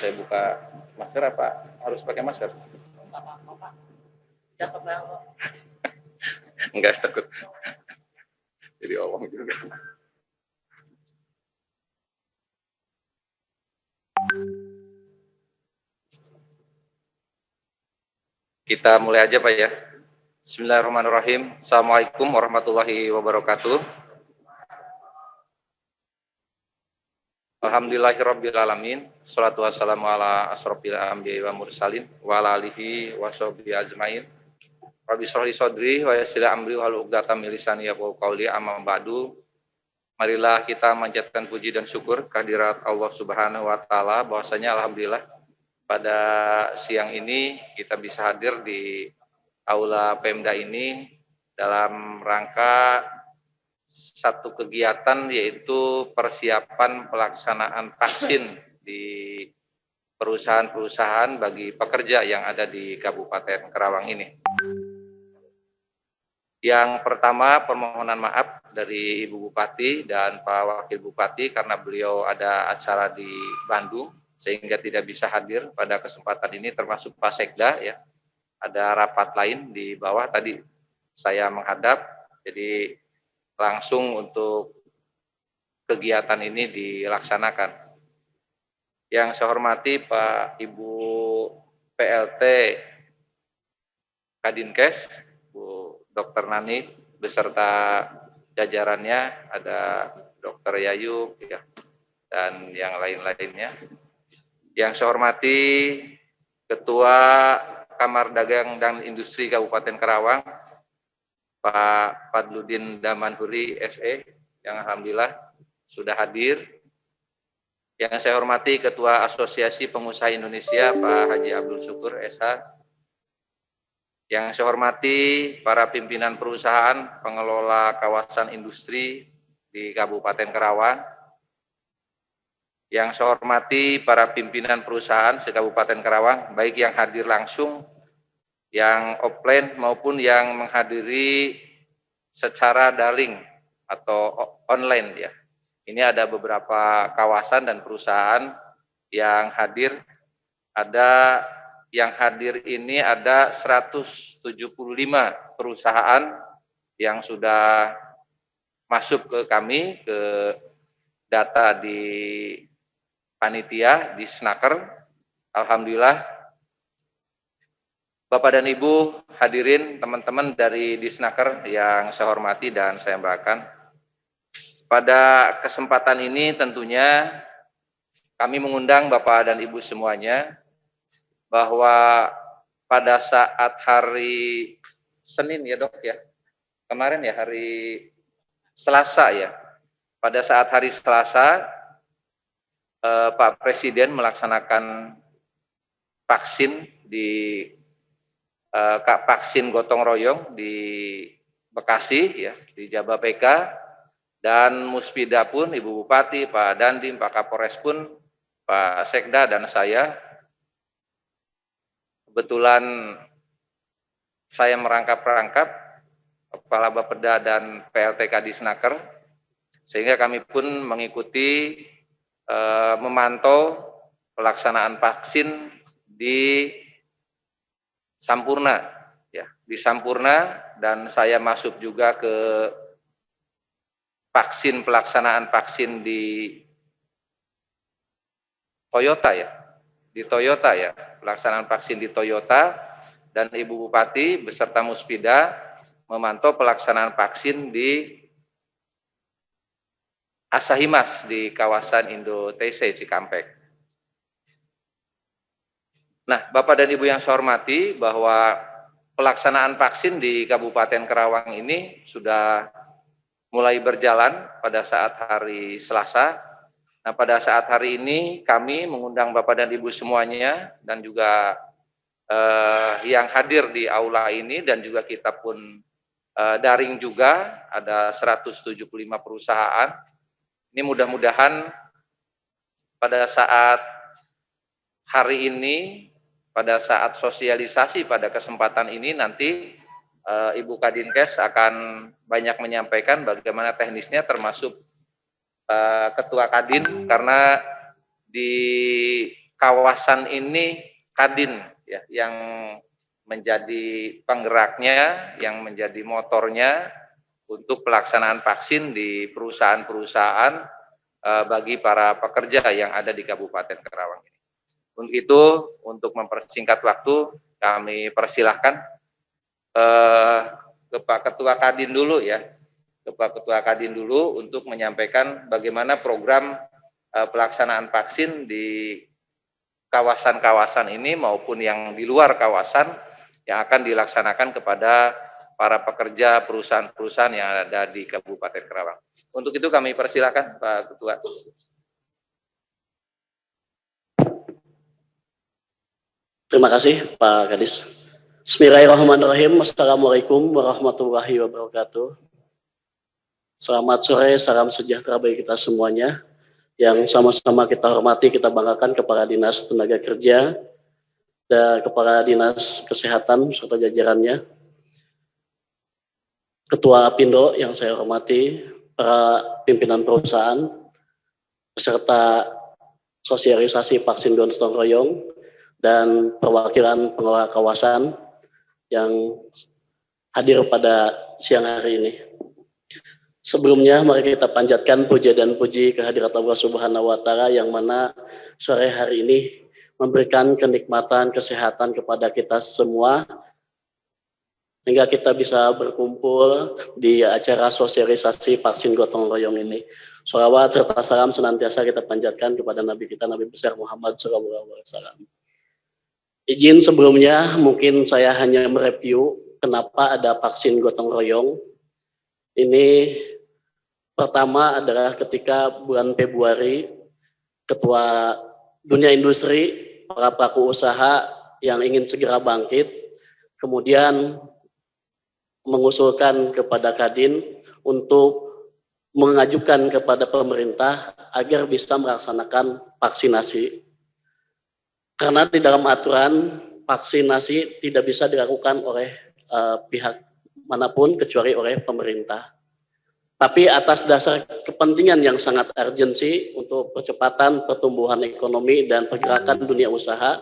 Saya buka masker apa harus pakai masker? Enggak takut. Jadi omong juga. Kita mulai aja Pak ya. Bismillahirrahmanirrahim. Assalamualaikum warahmatullahi wabarakatuh. Alhamdulillahirrabbilalamin. Assalatu wassalamu ala asrofil anbiya'i wa mursalin wa ala alihi wa sahbihi ajmain. Rabbi shrah li sadri wa yassir amri wahlul 'uqdatam min lisani yafqahu qawli. Amma ba'du. Marilah kita manjatkan puji dan syukur kehadirat Allah Subhanahu wa taala bahwasanya alhamdulillah pada siang ini kita bisa hadir di aula Pemda ini dalam rangka satu kegiatan yaitu persiapan pelaksanaan vaksin di perusahaan-perusahaan bagi pekerja yang ada di Kabupaten Karawang ini. Yang pertama, permohonan maaf dari Ibu Bupati dan Pak Wakil Bupati karena beliau ada acara di Bandung sehingga tidak bisa hadir pada kesempatan ini, termasuk Pak Sekda ya. Ada rapat lain di bawah, tadi saya menghadap, jadi langsung untuk kegiatan ini dilaksanakan. Yang saya hormati Pak Ibu PLT Kadinkes, Bu Dr. Nani beserta jajarannya, ada Dr. Yayu ya, dan yang lain-lainnya. Yang saya hormati Ketua Kamar Dagang dan Industri Kabupaten Karawang, Pak Fadludin Damanhuri SE, yang alhamdulillah sudah hadir. Yang saya hormati Ketua Asosiasi Pengusaha Indonesia, Pak Haji Abdul Syukur SH. Yang saya hormati para pimpinan perusahaan pengelola kawasan industri di Kabupaten Karawang. Yang saya hormati para pimpinan perusahaan se-Kabupaten Karawang, baik yang hadir langsung, yang offline maupun yang menghadiri secara daring atau online ya. Ini ada beberapa kawasan dan perusahaan yang hadir. Ada yang hadir ini ada 175 perusahaan yang sudah masuk ke kami, ke data di panitia, di Snaker. Alhamdulillah, Bapak dan Ibu hadirin, teman-teman dari Disnaker yang saya hormati dan saya banggakan. Pada kesempatan ini tentunya kami mengundang Bapak dan Ibu semuanya bahwa pada saat hari Senin ya Dok ya, kemarin ya hari Selasa ya, pada saat hari Selasa Pak Presiden melaksanakan vaksin di vaksin gotong royong di Bekasi ya, di Jababeka, dan Muspida pun, Ibu Bupati, Pak Dandim, Pak Kapolres pun, Pak Sekda dan saya. Kebetulan saya merangkap-rangkap Kepala Bapeda dan PLTK Disnaker, sehingga kami pun mengikuti memantau pelaksanaan vaksin di Sampurna ya, di Sampurna, dan saya masuk juga ke pelaksanaan vaksin di Toyota ya, pelaksanaan vaksin di Toyota, dan Ibu Bupati beserta Muspida memantau pelaksanaan vaksin di Asahimas di kawasan Indo TC Cikampek. Nah, Bapak dan Ibu yang saya hormati, bahwa pelaksanaan vaksin di Kabupaten Karawang ini sudah mulai berjalan pada saat hari Selasa. Nah, pada saat hari ini kami mengundang Bapak dan Ibu semuanya, dan juga yang hadir di aula ini, dan juga kita pun daring juga, ada 175 perusahaan. Ini mudah-mudahan pada saat hari ini, pada saat sosialisasi pada kesempatan ini nanti Ibu Kadinkes akan banyak menyampaikan bagaimana teknisnya, termasuk Ketua Kadin, karena di kawasan ini Kadin ya yang menjadi penggeraknya, yang menjadi motornya untuk pelaksanaan vaksin di perusahaan-perusahaan bagi para pekerja yang ada di Kabupaten Karawang ini. Untuk itu, untuk mempersingkat waktu, kami persilahkan ke Pak Ketua Kadin dulu ya, ke Pak Ketua Kadin dulu untuk menyampaikan bagaimana program pelaksanaan vaksin di kawasan-kawasan ini maupun yang di luar kawasan yang akan dilaksanakan kepada para pekerja perusahaan-perusahaan yang ada di Kabupaten Karawang. Untuk itu kami persilakan Pak Ketua. Terima kasih Pak Kadis. Bismillahirrahmanirrahim. Assalamualaikum warahmatullahi wabarakatuh. Selamat sore, salam sejahtera bagi kita semuanya. Yang sama-sama kita hormati, kita banggakan Kepala Dinas Tenaga Kerja dan Kepala Dinas Kesehatan serta jajarannya. Ketua Apindo yang saya hormati, para pimpinan perusahaan, peserta sosialisasi vaksin gotong royong, dan perwakilan pengelola kawasan yang hadir pada siang hari ini. Sebelumnya, mari kita panjatkan puja dan puji kehadirat Allah Subhanahu wa Ta'ala yang mana sore hari ini memberikan kenikmatan, kesehatan kepada kita semua, hingga kita bisa berkumpul di acara sosialisasi vaksin gotong royong ini. Sholawat serta salam senantiasa kita panjatkan kepada Nabi kita, Nabi besar Muhammad SAW. Izin sebelumnya, mungkin saya hanya mereview kenapa ada vaksin gotong royong. Ini pertama adalah ketika bulan Februari, Ketua Dunia Industri, para pelaku usaha yang ingin segera bangkit, kemudian mengusulkan kepada Kadin untuk mengajukan kepada pemerintah agar bisa melaksanakan vaksinasi. Karena di dalam aturan vaksinasi tidak bisa dilakukan oleh pihak manapun kecuali oleh pemerintah. Tapi atas dasar kepentingan yang sangat urgensi untuk percepatan pertumbuhan ekonomi dan pergerakan dunia usaha,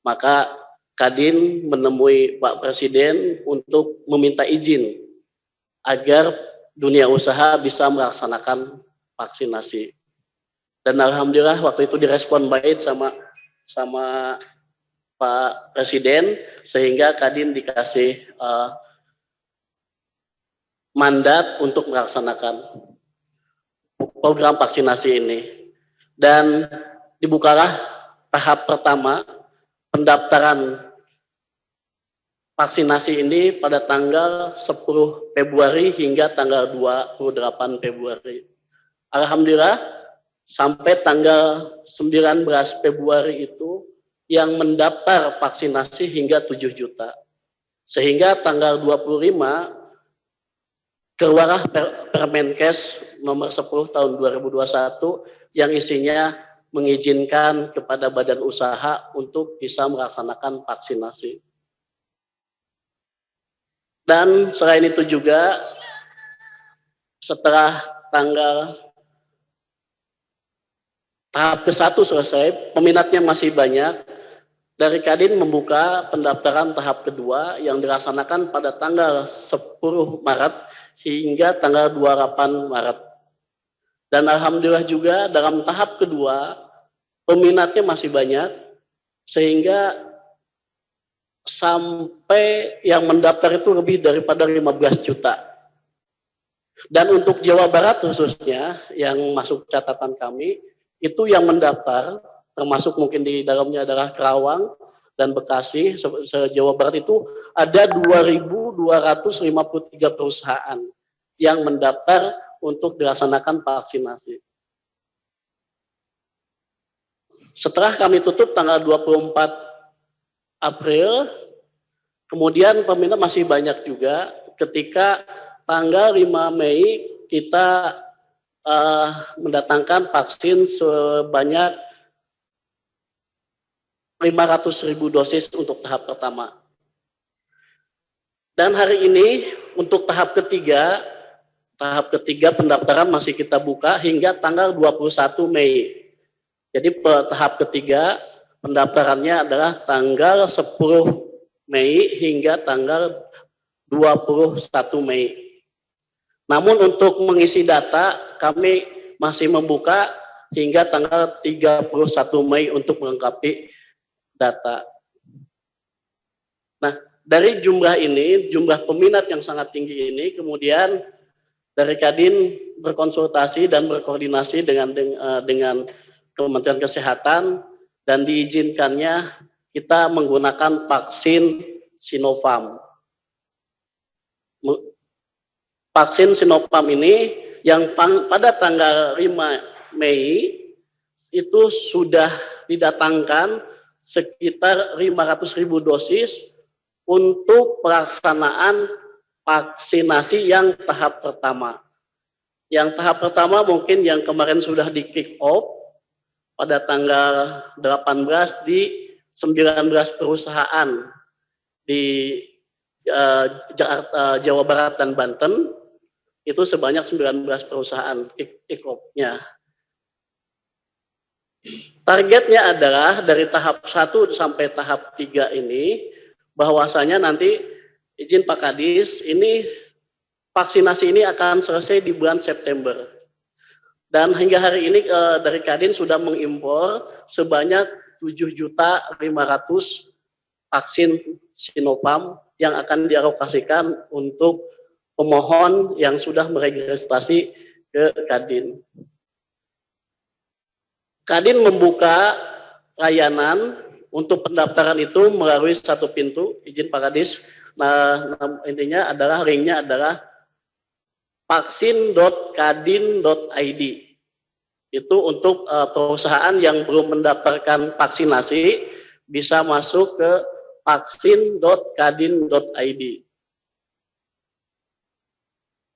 maka Kadin menemui Pak Presiden untuk meminta izin agar dunia usaha bisa melaksanakan vaksinasi. Dan alhamdulillah waktu itu direspon baik sama Pak Presiden, sehingga Kadin dikasih mandat untuk melaksanakan program vaksinasi ini. Dan dibukalah tahap pertama pendaftaran vaksinasi ini pada tanggal 10 Februari hingga tanggal 28 Februari. Alhamdulillah sampai tanggal 19 Februari itu yang mendaftar vaksinasi hingga 7 juta. Sehingga tanggal 25 keluarlah Permenkes nomor 10 tahun 2021 yang isinya mengizinkan kepada badan usaha untuk bisa melaksanakan vaksinasi. Dan selain itu juga setelah tahap ke-1 selesai, peminatnya masih banyak, dari Kadin membuka pendaftaran tahap kedua yang dilaksanakan pada tanggal 10 Maret hingga tanggal 28 Maret. Dan alhamdulillah juga dalam tahap kedua peminatnya masih banyak, sehingga sampai yang mendaftar itu lebih daripada 15 juta. Dan untuk Jawa Barat khususnya yang masuk catatan kami, itu yang mendaftar, termasuk mungkin di dalamnya adalah Karawang dan Bekasi, se-Jawa Barat itu ada 2.253 perusahaan yang mendaftar untuk dilaksanakan vaksinasi. Setelah kami tutup tanggal 24 April, kemudian peminat masih banyak juga ketika tanggal 5 Mei kita mendatangkan vaksin sebanyak 500.000 dosis untuk tahap pertama. Dan hari ini untuk tahap ketiga pendaftaran masih kita buka hingga tanggal 21 Mei. Jadi tahap ketiga pendaftarannya adalah tanggal 10 Mei hingga tanggal 21 Mei. Namun untuk mengisi data kami masih membuka hingga tanggal 31 Mei untuk melengkapi data. Nah, dari jumlah ini, jumlah peminat yang sangat tinggi ini, kemudian dari Kadin berkonsultasi dan berkoordinasi dengan Kementerian Kesehatan dan diizinkannya kita menggunakan vaksin Sinovac. Vaksin Sinovac ini yang pada tanggal 5 Mei itu sudah didatangkan sekitar 500.000 dosis untuk pelaksanaan vaksinasi yang tahap pertama. Yang tahap pertama mungkin yang kemarin sudah di kick off pada tanggal 18 di 19 perusahaan di Jawa Barat dan Banten, itu sebanyak 19 perusahaan kick off-nya. Targetnya adalah dari tahap 1 sampai tahap 3 ini, bahwasanya nanti izin Pak Kadis, ini vaksinasi ini akan selesai di bulan September. Dan hingga hari ini dari Kadin sudah mengimpor sebanyak 7.500.000 vaksin Sinovac yang akan dialokasikan untuk pemohon yang sudah meregistrasi ke Kadin. Kadin membuka layanan untuk pendaftaran itu melalui satu pintu, izin Pak Kadis. Nah, intinya adalah linknya adalah vaksin.kadin.id. Itu untuk perusahaan yang belum mendaftarkan vaksinasi bisa masuk ke vaksin.kadin.id.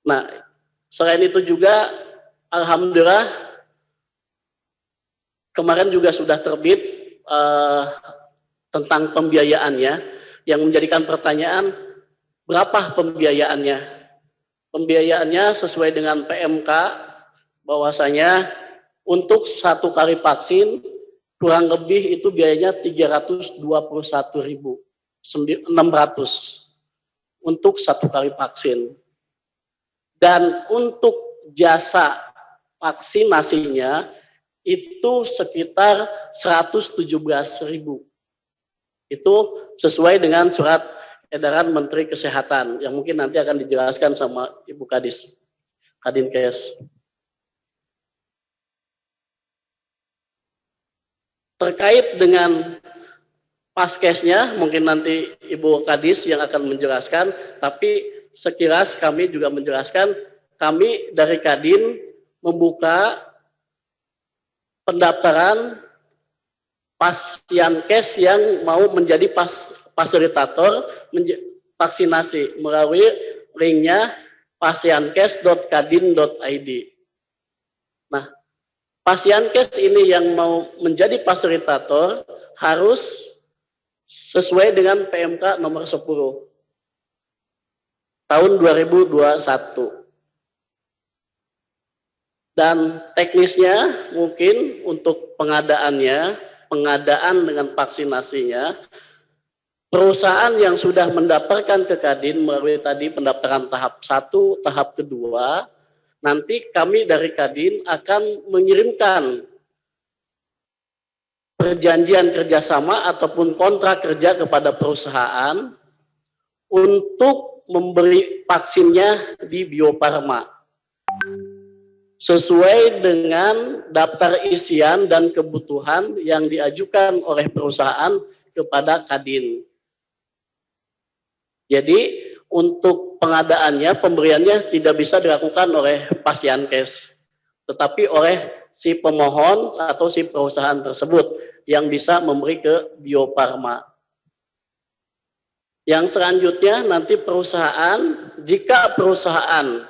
Nah, selain itu juga alhamdulillah kemarin juga sudah terbit tentang pembiayaannya, yang menjadikan pertanyaan berapa pembiayaannya. Pembiayaannya sesuai dengan PMK, bahwasanya untuk satu kali vaksin kurang lebih itu biayanya 321.600 untuk satu kali vaksin. Dan untuk jasa vaksinasinya itu sekitar 117.000. Itu sesuai dengan surat edaran Menteri Kesehatan yang mungkin nanti akan dijelaskan sama Ibu Kadis, Kadinkes. Terkait dengan paskesnya, mungkin nanti Ibu Kadis yang akan menjelaskan, tapi sekilas kami juga menjelaskan, kami dari Kadin membuka pendaftaran pasienkes yang mau menjadi fasilitator vaksinasi melalui linknya pasienkes.kadin.id. Nah, pasienkes ini yang mau menjadi fasilitator harus sesuai dengan PMK nomor 10 tahun 2021. Dan teknisnya mungkin untuk pengadaan dengan vaksinasinya, perusahaan yang sudah mendaftarkan ke Kadin melalui tadi pendaftaran tahap 1, tahap kedua, nanti kami dari Kadin akan mengirimkan perjanjian kerjasama ataupun kontrak kerja kepada perusahaan untuk memberi vaksinnya di Bio Farma sesuai dengan daftar isian dan kebutuhan yang diajukan oleh perusahaan kepada Kadin. Jadi untuk pengadaannya, pemberiannya tidak bisa dilakukan oleh pasienkes, tetapi oleh si pemohon atau si perusahaan tersebut yang bisa memberi ke Bio Farma. Yang selanjutnya nanti perusahaan, jika perusahaan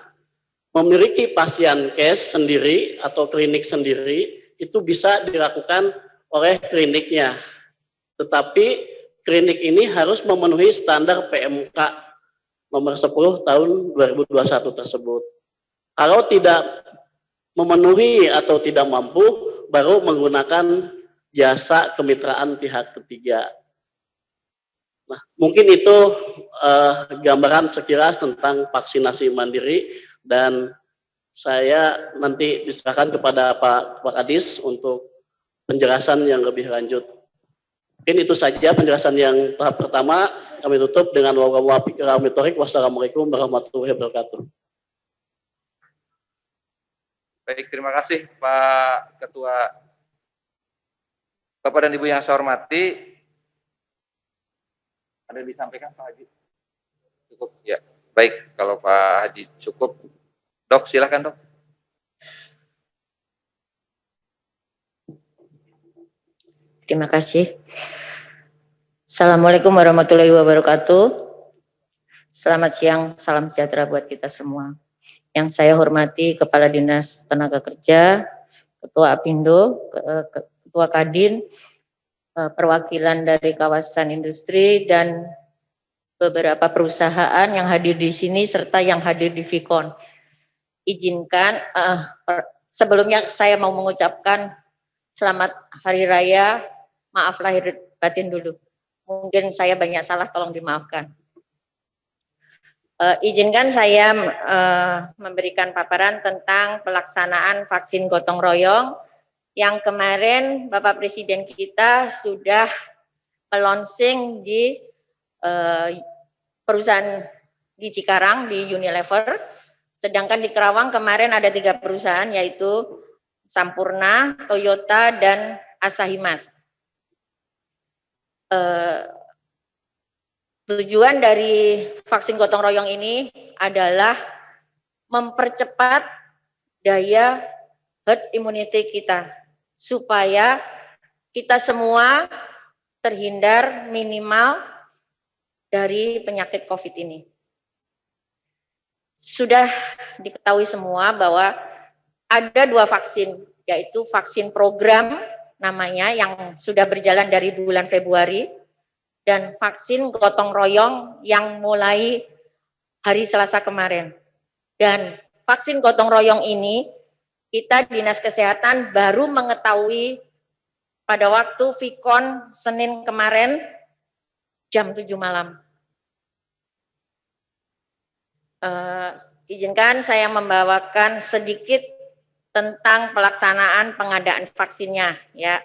memiliki pasienkes sendiri atau klinik sendiri, itu bisa dilakukan oleh kliniknya. Tetapi klinik ini harus memenuhi standar PMK nomor 10 tahun 2021 tersebut. Kalau tidak memenuhi atau tidak mampu, baru menggunakan jasa kemitraan pihak ketiga. Nah, mungkin itu gambaran sekilas tentang vaksinasi mandiri, dan saya nanti diserahkan kepada Pak Kadis untuk penjelasan yang lebih lanjut. Mungkin itu saja penjelasan yang tahap pertama. Kami tutup dengan wassalamualaikum warahmatullahi wabarakatuh. Baik, terima kasih Pak Ketua. Bapak dan Ibu yang saya hormati, ada yang disampaikan Pak Haji? Cukup ya. Baik, kalau Pak Haji cukup. Dok, silakan Dok. Terima kasih. Assalamualaikum warahmatullahi wabarakatuh. Selamat siang, salam sejahtera buat kita semua. Yang saya hormati Kepala Dinas Tenaga Kerja, Ketua Apindo, Ketua Kadin, perwakilan dari kawasan industri, dan beberapa perusahaan yang hadir di sini, serta yang hadir di Vicon. Izinkan, sebelumnya saya mau mengucapkan selamat Hari Raya, maaf lahir batin dulu. Mungkin saya banyak salah, tolong dimaafkan. Izinkan saya memberikan paparan tentang pelaksanaan vaksin gotong royong yang kemarin Bapak Presiden kita sudah launching di perusahaan di Cikarang, di Unilever. Sedangkan di Kerawang kemarin ada 3 perusahaan, yaitu Sampurna, Toyota, dan Asahimas. Tujuan dari vaksin gotong royong ini adalah mempercepat daya herd immunity kita, supaya kita semua terhindar minimal dari penyakit COVID ini. Sudah diketahui semua bahwa ada 2 vaksin, yaitu vaksin program namanya yang sudah berjalan dari bulan Februari, dan vaksin gotong royong yang mulai hari Selasa kemarin. Dan vaksin gotong royong ini kita Dinas Kesehatan baru mengetahui pada waktu Vicon Senin kemarin jam 7 malam. Izinkan saya membawakan sedikit tentang pelaksanaan pengadaan vaksinnya, ya.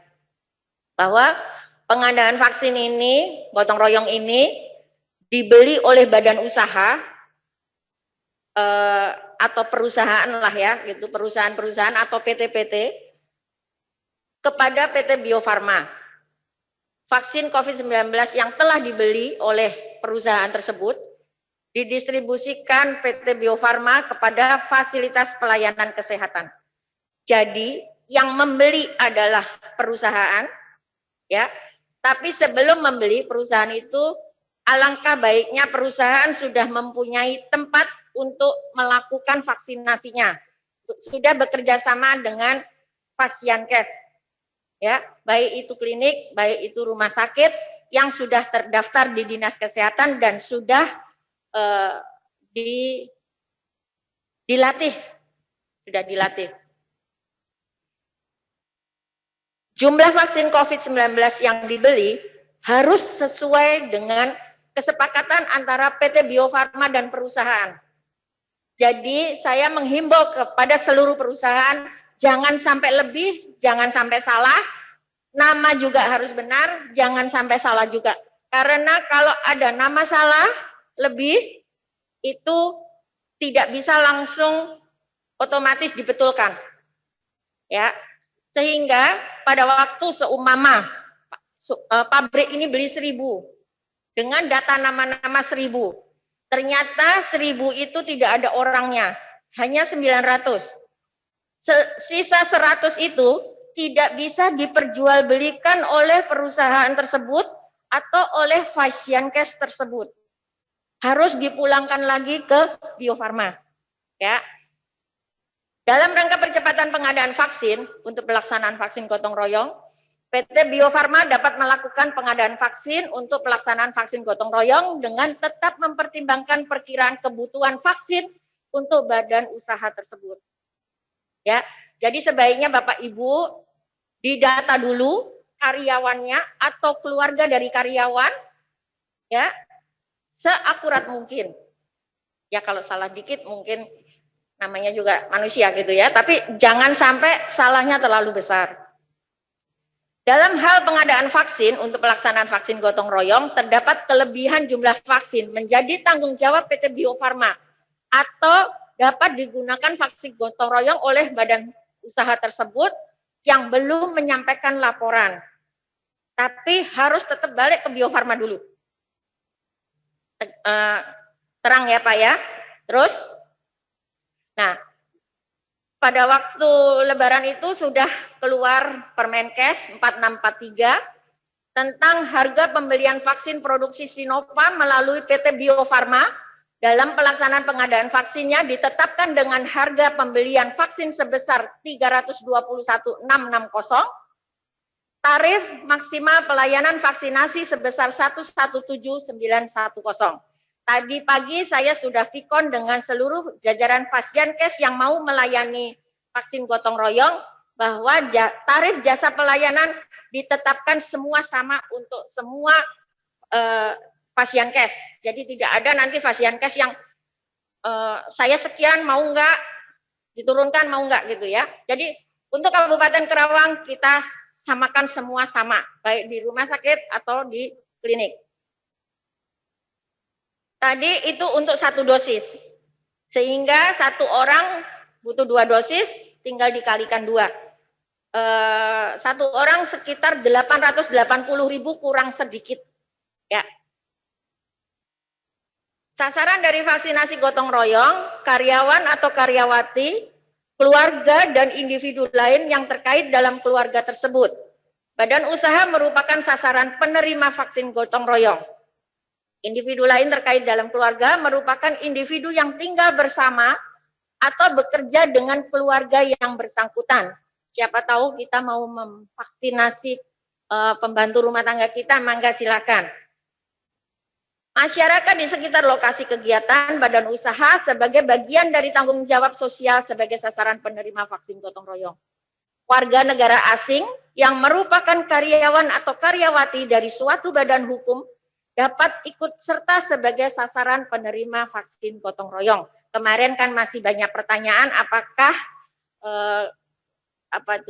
Bahwa pengadaan vaksin ini, gotong royong ini, dibeli oleh badan usaha atau perusahaan lah ya, gitu, perusahaan-perusahaan atau PT-PT kepada PT Bio Farma. Vaksin COVID-19 yang telah dibeli oleh perusahaan tersebut didistribusikan PT Bio Farma kepada fasilitas pelayanan kesehatan. Jadi yang membeli adalah perusahaan, ya. Tapi sebelum membeli perusahaan itu, alangkah baiknya perusahaan sudah mempunyai tempat untuk melakukan vaksinasinya. Sudah bekerja sama dengan Pasienkes, ya, baik itu klinik, baik itu rumah sakit yang sudah terdaftar di Dinas Kesehatan dan sudah dilatih, Jumlah vaksin COVID-19 yang dibeli harus sesuai dengan kesepakatan antara PT Bio Farma dan perusahaan. Jadi saya menghimbau kepada seluruh perusahaan, jangan sampai lebih, jangan sampai salah, nama juga harus benar, jangan sampai salah juga. Karena kalau ada nama salah, lebih, itu tidak bisa langsung otomatis dibetulkan. Ya. Sehingga pada waktu seumpama pabrik ini beli 1.000 dengan data nama-nama 1.000, ternyata 1.000 itu tidak ada orangnya, hanya 900. Sisa 100 itu tidak bisa diperjualbelikan oleh perusahaan tersebut atau oleh Pasienkes tersebut. Harus dipulangkan lagi ke Bio Farma. Ya. Dalam rangka percepatan pengadaan vaksin untuk pelaksanaan vaksin gotong royong, PT Bio Farma dapat melakukan pengadaan vaksin untuk pelaksanaan vaksin gotong royong dengan tetap mempertimbangkan perkiraan kebutuhan vaksin untuk badan usaha tersebut. Ya, jadi sebaiknya Bapak Ibu didata dulu karyawannya atau keluarga dari karyawan, ya, seakurat mungkin. Ya kalau salah dikit mungkin namanya juga manusia gitu ya, tapi jangan sampai salahnya terlalu besar. Dalam hal pengadaan vaksin untuk pelaksanaan vaksin gotong royong, terdapat kelebihan jumlah vaksin menjadi tanggung jawab PT Bio Farma atau dapat digunakan vaksin gotong royong oleh badan usaha tersebut yang belum menyampaikan laporan. Tapi harus tetap balik ke Bio Farma dulu. Terang ya Pak ya. Terus, nah, pada waktu Lebaran itu sudah keluar Permenkes 4643 tentang harga pembelian vaksin produksi Sinopharm melalui PT Bio Farma. Dalam pelaksanaan pengadaan vaksinnya ditetapkan dengan harga pembelian vaksin sebesar 321.660, tarif maksimal pelayanan vaksinasi sebesar 117.910. Tadi pagi saya sudah vikon dengan seluruh jajaran Fasyankes yang mau melayani vaksin gotong royong bahwa tarif jasa pelayanan ditetapkan semua sama untuk semua Fasyankes. Jadi tidak ada nanti Fasyankes yang saya sekian mau enggak, diturunkan mau enggak gitu ya. Jadi untuk Kabupaten Kerawang kita samakan semua sama, baik di rumah sakit atau di klinik. Tadi itu untuk 1 dosis, sehingga 1 orang butuh 2 dosis, tinggal dikalikan 2. 1 orang sekitar 880.000 kurang sedikit. Ya. Sasaran dari vaksinasi gotong royong, karyawan atau karyawati, keluarga dan individu lain yang terkait dalam keluarga tersebut. Badan usaha merupakan sasaran penerima vaksin gotong royong. Individu lain terkait dalam keluarga merupakan individu yang tinggal bersama atau bekerja dengan keluarga yang bersangkutan. Siapa tahu kita mau memvaksinasi pembantu rumah tangga kita, mangga silakan. Masyarakat di sekitar lokasi kegiatan badan usaha sebagai bagian dari tanggung jawab sosial sebagai sasaran penerima vaksin gotong royong. Warga negara asing yang merupakan karyawan atau karyawati dari suatu badan hukum dapat ikut serta sebagai sasaran penerima vaksin gotong royong. Kemarin kan masih banyak pertanyaan apakah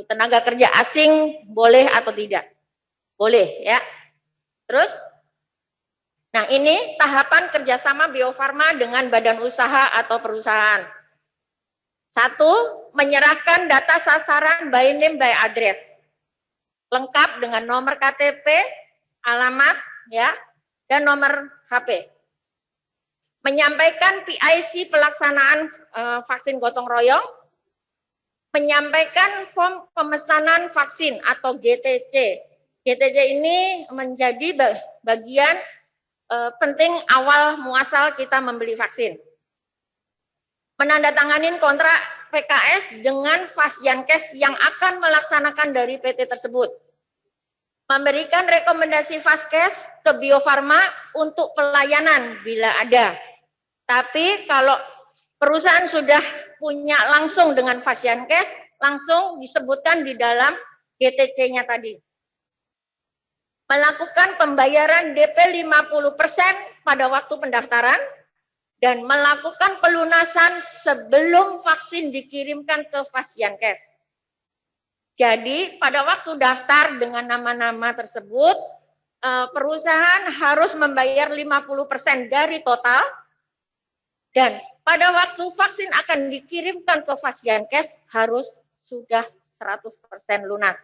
tenaga kerja asing boleh atau tidak? Boleh ya. Terus, nah ini tahapan kerjasama Bio Farma dengan badan usaha atau perusahaan. 1, menyerahkan data sasaran by name by address, lengkap dengan nomor KTP, alamat, ya, dan nomor HP. Menyampaikan PIC pelaksanaan vaksin gotong royong, menyampaikan form pemesanan vaksin atau GTC. GTC ini menjadi bagian penting awal muasal kita membeli vaksin. Menandatanganin kontrak PKS dengan Fasyankes yang akan melaksanakan dari PT tersebut. Memberikan rekomendasi Vaskes ke Bio Farma untuk pelayanan bila ada. Tapi kalau perusahaan sudah punya langsung dengan Fasyankes, langsung disebutkan di dalam GTC-nya tadi. Melakukan pembayaran DP 50% pada waktu pendaftaran dan melakukan pelunasan sebelum vaksin dikirimkan ke Fasyankes. Jadi pada waktu daftar dengan nama-nama tersebut, perusahaan harus membayar 50% dari total, dan pada waktu vaksin akan dikirimkan ke Fasyankes harus sudah 100% lunas.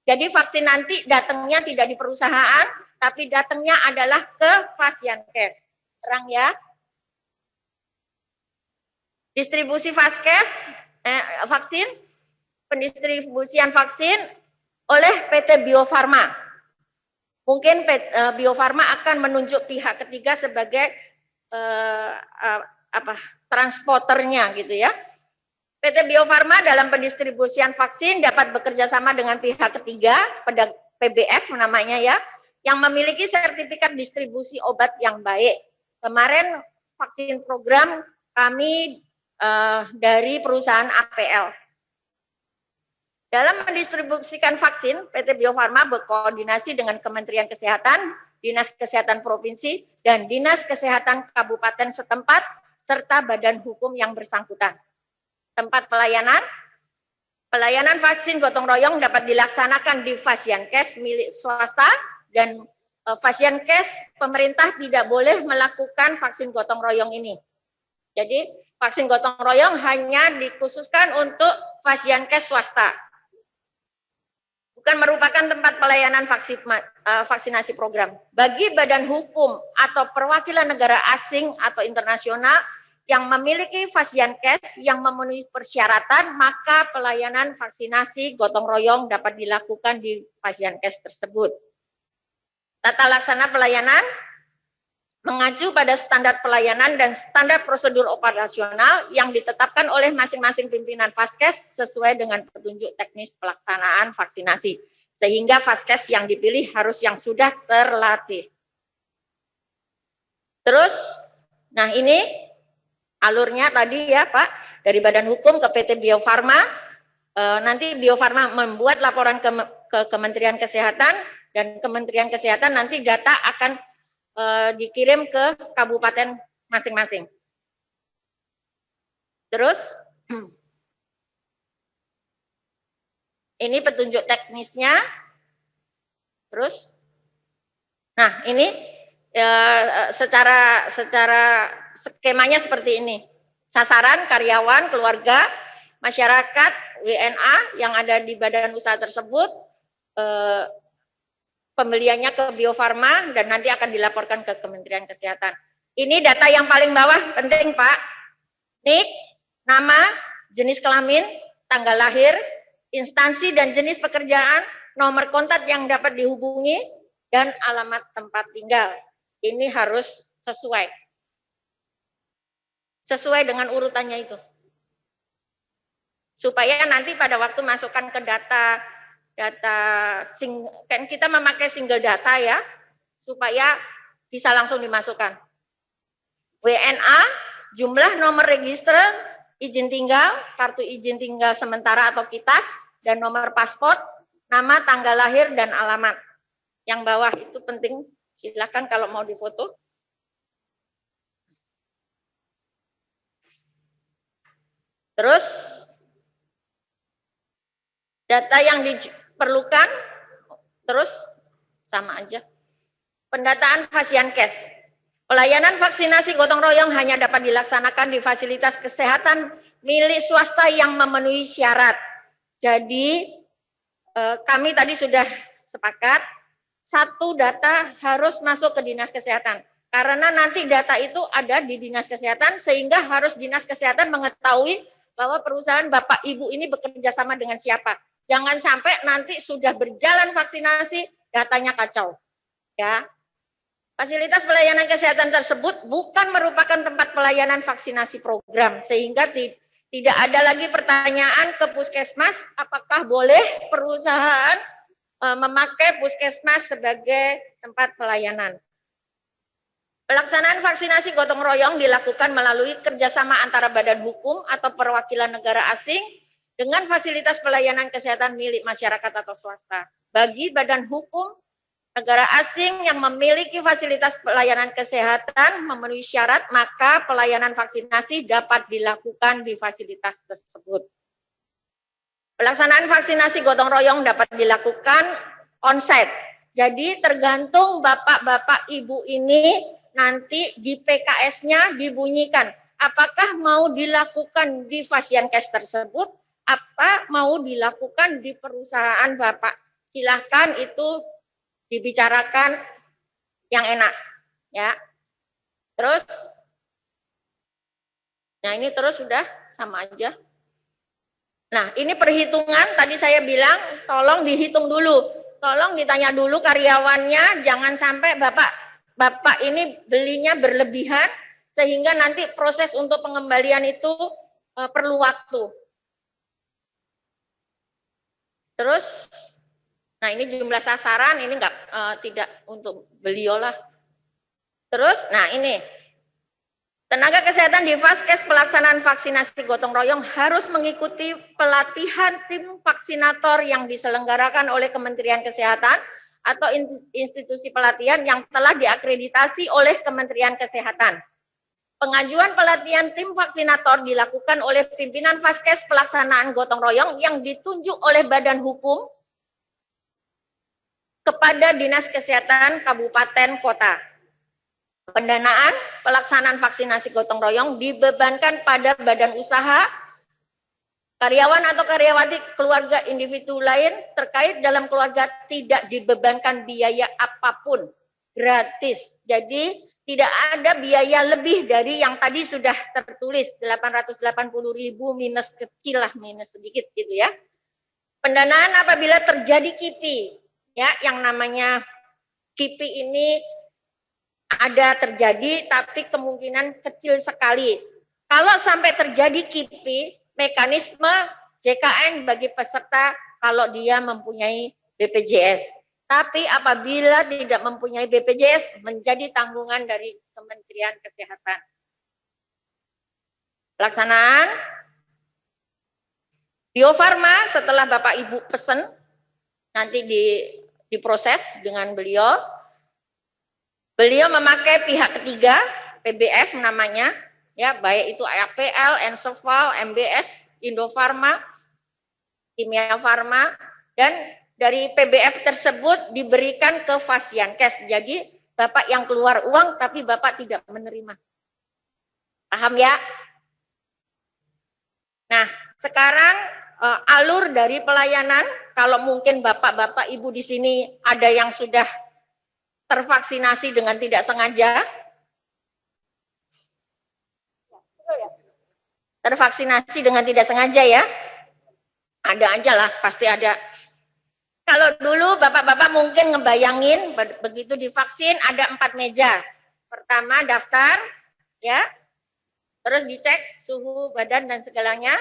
Jadi vaksin nanti datangnya tidak di perusahaan, tapi datangnya adalah ke Fasyankes. Terang ya? Distribusi vaksin, pendistribusian vaksin oleh PT Bio Farma. Mungkin Bio Farma akan menunjuk pihak ketiga sebagai transporternya gitu ya. PT Bio Farma dalam pendistribusian vaksin dapat bekerja sama dengan pihak ketiga, pada PBF namanya ya, yang memiliki sertifikat distribusi obat yang baik. Kemarin vaksin program kami dari perusahaan APL. Dalam mendistribusikan vaksin, PT Bio Farma berkoordinasi dengan Kementerian Kesehatan, Dinas Kesehatan Provinsi, dan Dinas Kesehatan Kabupaten setempat, serta badan hukum yang bersangkutan. Tempat pelayanan vaksin gotong royong dapat dilaksanakan di Fasiankes milik swasta dan Fasiankes pemerintah tidak boleh melakukan vaksin gotong royong ini. Jadi vaksin gotong royong hanya dikhususkan untuk Fasiankes swasta. Bukan merupakan tempat pelayanan vaksinasi program. Bagi badan hukum atau perwakilan negara asing atau internasional yang memiliki Fasiankes yang memenuhi persyaratan, maka pelayanan vaksinasi gotong royong dapat dilakukan di Fasiankes tersebut. Tata laksana pelayanan mengacu pada standar pelayanan dan standar prosedur operasional yang ditetapkan oleh masing-masing pimpinan Faskes sesuai dengan petunjuk teknis pelaksanaan vaksinasi. Sehingga Faskes yang dipilih harus yang sudah terlatih. Terus, nah ini alurnya tadi ya Pak, dari Badan Hukum ke PT Bio Farma. Nanti Bio Farma membuat laporan ke Kementerian Kesehatan, dan Kementerian Kesehatan nanti data akan dikirim ke kabupaten masing-masing. Terus, ini petunjuk teknisnya. Terus, nah ini secara skemanya seperti ini. Sasaran karyawan, keluarga, masyarakat, WNA yang ada di badan usaha tersebut, pembeliannya ke Bio Farma dan nanti akan dilaporkan ke Kementerian Kesehatan. Ini data yang paling bawah, penting Pak. NIK, nama, jenis kelamin, tanggal lahir, instansi dan jenis pekerjaan, nomor kontak yang dapat dihubungi, dan alamat tempat tinggal. Ini harus sesuai dengan urutannya itu. Supaya nanti pada waktu masukkan ke data kan kita memakai single data ya, supaya bisa langsung dimasukkan. WNA, jumlah nomor register, izin tinggal, kartu izin tinggal sementara atau KITAS, dan nomor paspor, nama, tanggal lahir, dan alamat. Yang bawah itu penting, silakan kalau mau difoto. Terus, data yang diperlukan, terus sama aja. Pendataan Fasiankes. Pelayanan vaksinasi gotong royong hanya dapat dilaksanakan di fasilitas kesehatan milik swasta yang memenuhi syarat. Jadi, kami tadi sudah sepakat, satu data harus masuk ke Dinas Kesehatan. Karena nanti data itu ada di Dinas Kesehatan, sehingga harus Dinas Kesehatan mengetahui bahwa perusahaan Bapak Ibu ini bekerja sama dengan siapa. Jangan sampai nanti sudah berjalan vaksinasi, datanya kacau. Ya. Fasilitas pelayanan kesehatan tersebut bukan merupakan tempat pelayanan vaksinasi program, sehingga tidak ada lagi pertanyaan ke puskesmas, apakah boleh perusahaan memakai puskesmas sebagai tempat pelayanan. Pelaksanaan vaksinasi gotong royong dilakukan melalui kerjasama antara badan hukum atau perwakilan negara asing dengan fasilitas pelayanan kesehatan milik masyarakat atau swasta. Bagi badan hukum negara asing yang memiliki fasilitas pelayanan kesehatan memenuhi syarat, maka pelayanan vaksinasi dapat dilakukan di fasilitas tersebut. Pelaksanaan vaksinasi gotong royong dapat dilakukan on-site. Jadi tergantung bapak-bapak ibu ini nanti di PKS-nya dibunyikan. Apakah mau dilakukan di Fasiankes tersebut, apa mau dilakukan di perusahaan bapak. Silahkan itu dibicarakan yang enak, ya. Terus, nah ini terus sudah sama aja. Nah ini perhitungan, tadi saya bilang tolong dihitung dulu, tolong ditanya dulu karyawannya, jangan sampai bapak ini belinya berlebihan, sehingga nanti proses untuk pengembalian itu perlu waktu. Terus, nah ini jumlah sasaran, ini tidak untuk beliau lah. Terus, nah ini Tenaga kesehatan di Vaskes pelaksanaan vaksinasi gotong royong harus mengikuti pelatihan tim vaksinator yang diselenggarakan oleh Kementerian Kesehatan atau institusi pelatihan yang telah diakreditasi oleh Kementerian Kesehatan. Pengajuan pelatihan tim vaksinator dilakukan oleh pimpinan Vaskes pelaksanaan gotong royong yang ditunjuk oleh Badan Hukum kepada Dinas Kesehatan Kabupaten Kota. Pendanaan pelaksanaan vaksinasi gotong royong dibebankan pada badan usaha, karyawan atau karyawati keluarga individu lain terkait dalam keluarga tidak dibebankan biaya apapun, gratis. Jadi tidak ada biaya lebih dari yang tadi sudah tertulis 880.000 minus kecil lah, minus sedikit gitu ya. Pendanaan apabila terjadi KIPI, ya yang namanya KIPI ini ada terjadi tapi kemungkinan kecil sekali. Kalau sampai terjadi KIPI, mekanisme JKN bagi peserta kalau dia mempunyai BPJS. Tapi apabila tidak mempunyai BPJS, menjadi tanggungan dari Kementerian Kesehatan. Pelaksanaan Bio Farma setelah Bapak Ibu pesen, nanti diproses dengan beliau. Beliau memakai pihak ketiga, PBF namanya, ya baik itu APL, Ensoval, MBS, Indofarma, Kimia Farma, dan dari PBF tersebut diberikan ke Fasiankes. Jadi Bapak yang keluar uang tapi Bapak tidak menerima. Paham ya? Nah, sekarang alur dari pelayanan, kalau mungkin Bapak-Bapak Ibu di sini ada yang sudah tervaksinasi dengan tidak sengaja. Tervaksinasi dengan tidak sengaja ya. Ada aja lah, pasti ada. Kalau dulu Bapak-Bapak mungkin ngebayangin begitu divaksin ada 4 meja. Pertama daftar, ya. Terus dicek suhu badan dan segalanya.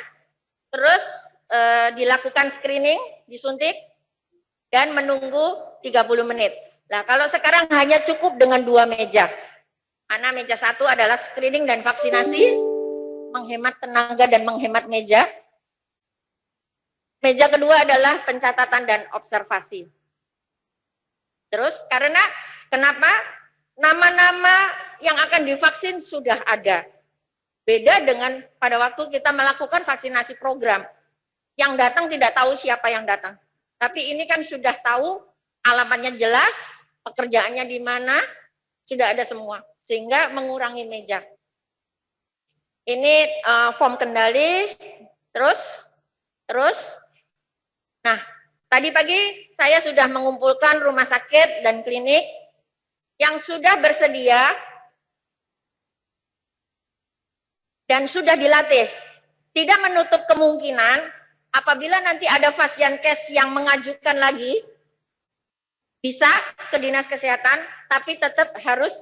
Terus dilakukan screening, disuntik, dan menunggu 30 menit. Nah, kalau sekarang hanya cukup dengan 2 meja. Karena meja 1 adalah screening dan vaksinasi, menghemat tenaga dan menghemat meja. Meja kedua adalah pencatatan dan observasi. Terus kenapa? Nama-nama yang akan divaksin sudah ada. Beda dengan pada waktu kita melakukan vaksinasi program. Yang datang tidak tahu siapa yang datang. Tapi ini kan sudah tahu, alamatnya jelas, pekerjaannya di mana, sudah ada semua. Sehingga mengurangi meja. Ini form kendali, terus. Nah, tadi pagi saya sudah mengumpulkan rumah sakit dan klinik yang sudah bersedia dan sudah dilatih. Tidak menutup kemungkinan apabila nanti ada Fasiankes yang mengajukan lagi, bisa ke Dinas Kesehatan, tapi tetap harus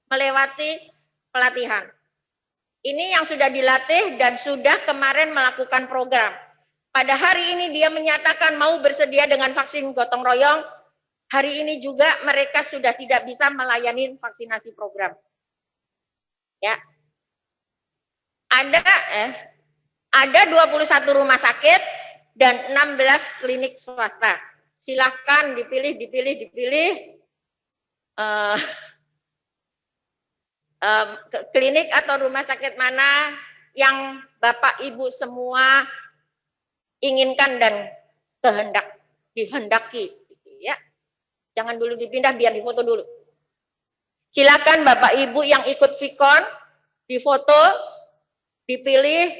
melewati pelatihan. Ini yang sudah dilatih dan sudah kemarin melakukan program. Pada hari ini dia menyatakan mau bersedia dengan vaksin gotong royong. Hari ini juga mereka sudah tidak bisa melayani vaksinasi program. Ya. Ada 21 rumah sakit dan 16 klinik swasta. Silahkan dipilih. Klinik atau rumah sakit mana yang Bapak Ibu semua inginkan dan dihendaki, ya. Jangan dulu dipindah, biar difoto dulu. Silakan Bapak Ibu yang ikut Vikon difoto, dipilih,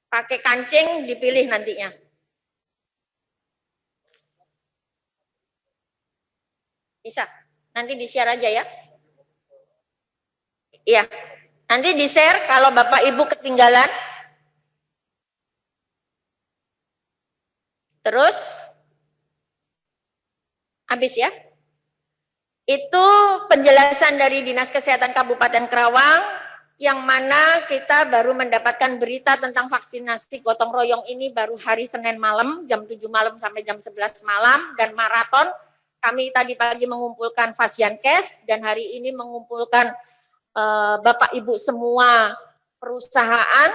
pakai kancing, dipilih nantinya. Bisa, nanti di-share aja ya. Iya, nanti di-share kalau Bapak Ibu ketinggalan. Terus, habis ya. Itu penjelasan dari Dinas Kesehatan Kabupaten Kerawang, yang mana kita baru mendapatkan berita tentang vaksinasi gotong royong ini baru hari Senin malam, jam 7 malam sampai jam 11 malam, dan maraton. Kami tadi pagi mengumpulkan Fasiankes, dan hari ini mengumpulkan Bapak Ibu semua perusahaan,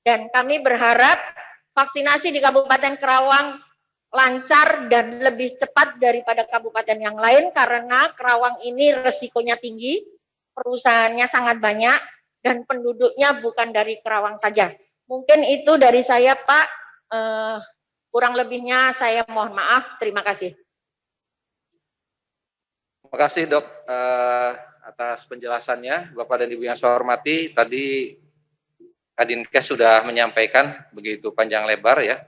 dan kami berharap vaksinasi di Kabupaten Kerawang lancar dan lebih cepat daripada kabupaten yang lain, karena Kerawang ini resikonya tinggi, perusahaannya sangat banyak, dan penduduknya bukan dari Kerawang saja. Mungkin itu dari saya, Pak. Kurang lebihnya saya mohon maaf. Terima kasih. Terima kasih, Dok, atas penjelasannya. Bapak dan Ibu yang saya hormati, tadi Kadinkes sudah menyampaikan begitu panjang lebar ya,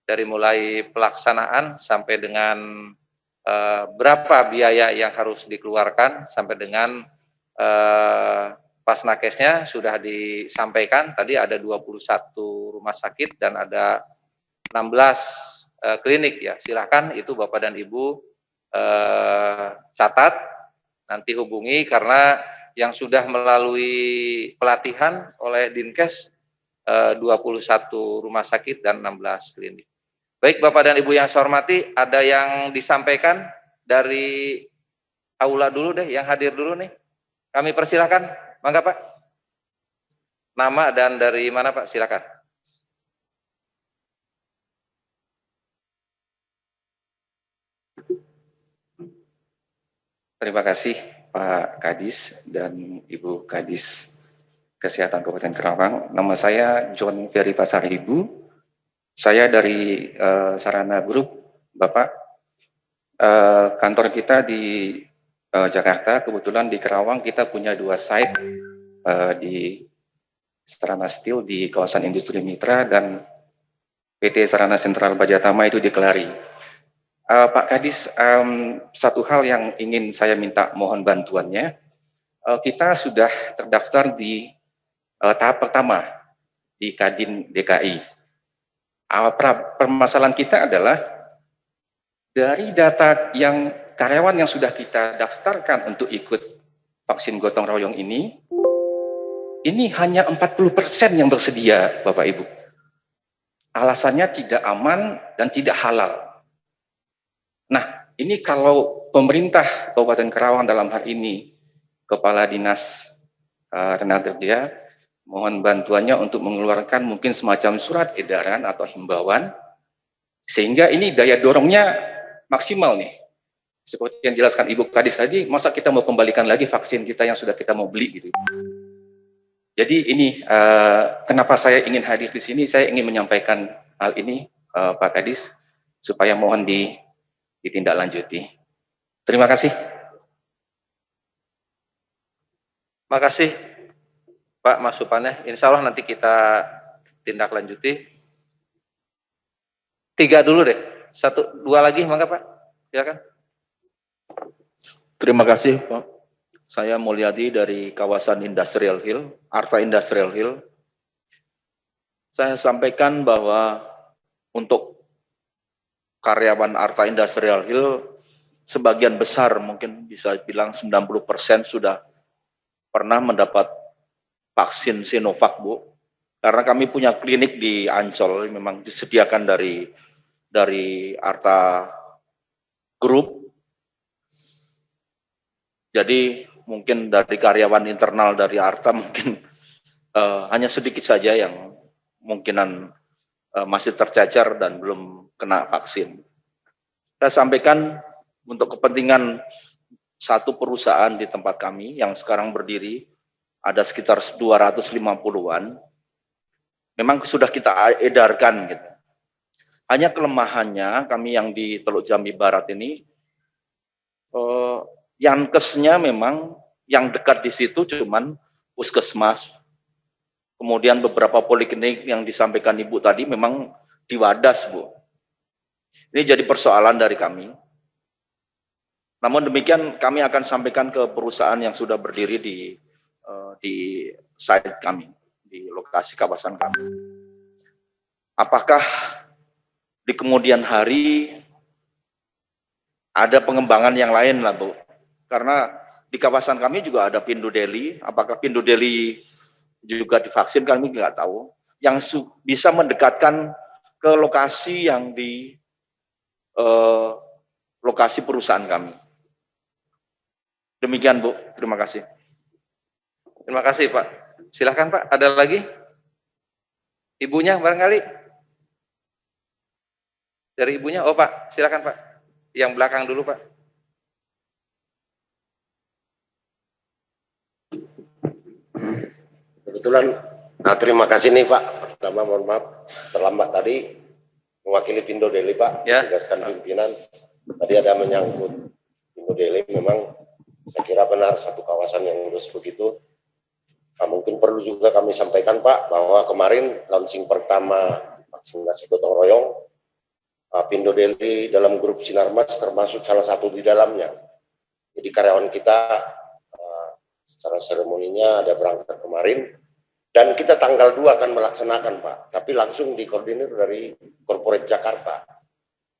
dari mulai pelaksanaan sampai dengan berapa biaya yang harus dikeluarkan, sampai dengan pas nakesnya sudah disampaikan. Tadi ada 21 rumah sakit dan ada 16 klinik ya. Silakan itu Bapak dan Ibu catat, nanti hubungi, karena yang sudah melalui pelatihan oleh Dinkes 21 rumah sakit dan 16 klinik. Baik Bapak dan Ibu yang saya hormati, ada yang disampaikan dari aula dulu deh, yang hadir dulu nih. Kami persilakan, mangga Pak. Nama dan dari mana Pak, silakan. Terima kasih Pak Kadis dan Ibu Kadis Kesehatan Kabupaten Kerawang. Nama saya John Ferry Pasaribu. Saya dari Sarana Group, Bapak. Kantor kita di Jakarta, kebetulan di Kerawang kita punya 2 site di Sarana Steel di kawasan industri Mitra dan PT Sarana Sentral Bajatama itu di Kelari. Pak Kadis, satu hal yang ingin saya minta mohon bantuannya, kita sudah terdaftar di tahap pertama di Kadin DKI. Permasalahan kita adalah dari data yang karyawan yang sudah kita daftarkan untuk ikut vaksin gotong royong ini hanya 40% yang bersedia, Bapak Ibu. Alasannya tidak aman dan tidak halal. Nah, ini kalau pemerintah Kabupaten Kerawang dalam hal ini, Kepala Dinas Tenaga Kerja, mohon bantuannya untuk mengeluarkan mungkin semacam surat edaran atau himbauan, sehingga ini daya dorongnya maksimal nih. Seperti yang dijelaskan Ibu Kadis tadi, masa kita mau kembalikan lagi vaksin kita yang sudah kita mau beli gitu. Jadi ini kenapa saya ingin hadir di sini, saya ingin menyampaikan hal ini Pak Kadis, supaya mohon ditindaklanjuti. Terima kasih. Terima kasih Pak masukannya. Insya Allah nanti kita tindak lanjuti. 3 dulu deh. 1, 2 lagi, mangga Pak. Silakan. Terima kasih Pak. Saya Mulyadi dari kawasan Industrial Hill, Arta Industrial Hill. Saya sampaikan bahwa untuk karyawan Arta Industrial Hill, sebagian besar mungkin bisa bilang 90% sudah pernah mendapat vaksin Sinovac, Bu. Karena kami punya klinik di Ancol, memang disediakan dari Arta Group. Jadi mungkin dari karyawan internal dari Arta mungkin hanya sedikit saja yang kemungkinan masih tercacar dan belum kena vaksin. Saya sampaikan untuk kepentingan satu perusahaan di tempat kami yang sekarang berdiri, ada sekitar 250-an, memang sudah kita edarkan gitu. Hanya kelemahannya kami yang di Teluk Jambi Barat ini, Yankesnya memang yang dekat di situ cuman puskesmas, kemudian beberapa poliklinik yang disampaikan Ibu tadi memang di Wadas, Bu. Ini jadi persoalan dari kami. Namun demikian kami akan sampaikan ke perusahaan yang sudah berdiri di site kami, di lokasi kawasan kami. Apakah di kemudian hari ada pengembangan yang lain lah, Bu? Karena di kawasan kami juga ada Pindu Deli. Apakah Pindu Deli juga divaksin, kami nggak tahu. Yang bisa mendekatkan ke lokasi yang di lokasi perusahaan kami. Demikian, Bu. Terima kasih. Terima kasih Pak. Silahkan Pak, ada lagi? Ibunya barangkali? Dari ibunya? Oh Pak, silahkan Pak. Yang belakang dulu Pak. Kebetulan, terima kasih nih Pak. Pertama mohon maaf terlambat tadi mewakili Pindo Deli Pak, Ya. tugaskan pimpinan. Tadi ada menyangkut Pindo Deli, memang saya kira benar satu kawasan yang lurus begitu. Nah, mungkin perlu juga kami sampaikan Pak bahwa kemarin launching pertama vaksinasi gotong royong, Pindo Deli dalam grup Sinarmas termasuk salah satu di dalamnya. Jadi karyawan kita secara seremoninya ada berangkat kemarin. Dan kita tanggal 2 akan melaksanakan Pak, tapi langsung dikoordinir dari Corporate Jakarta.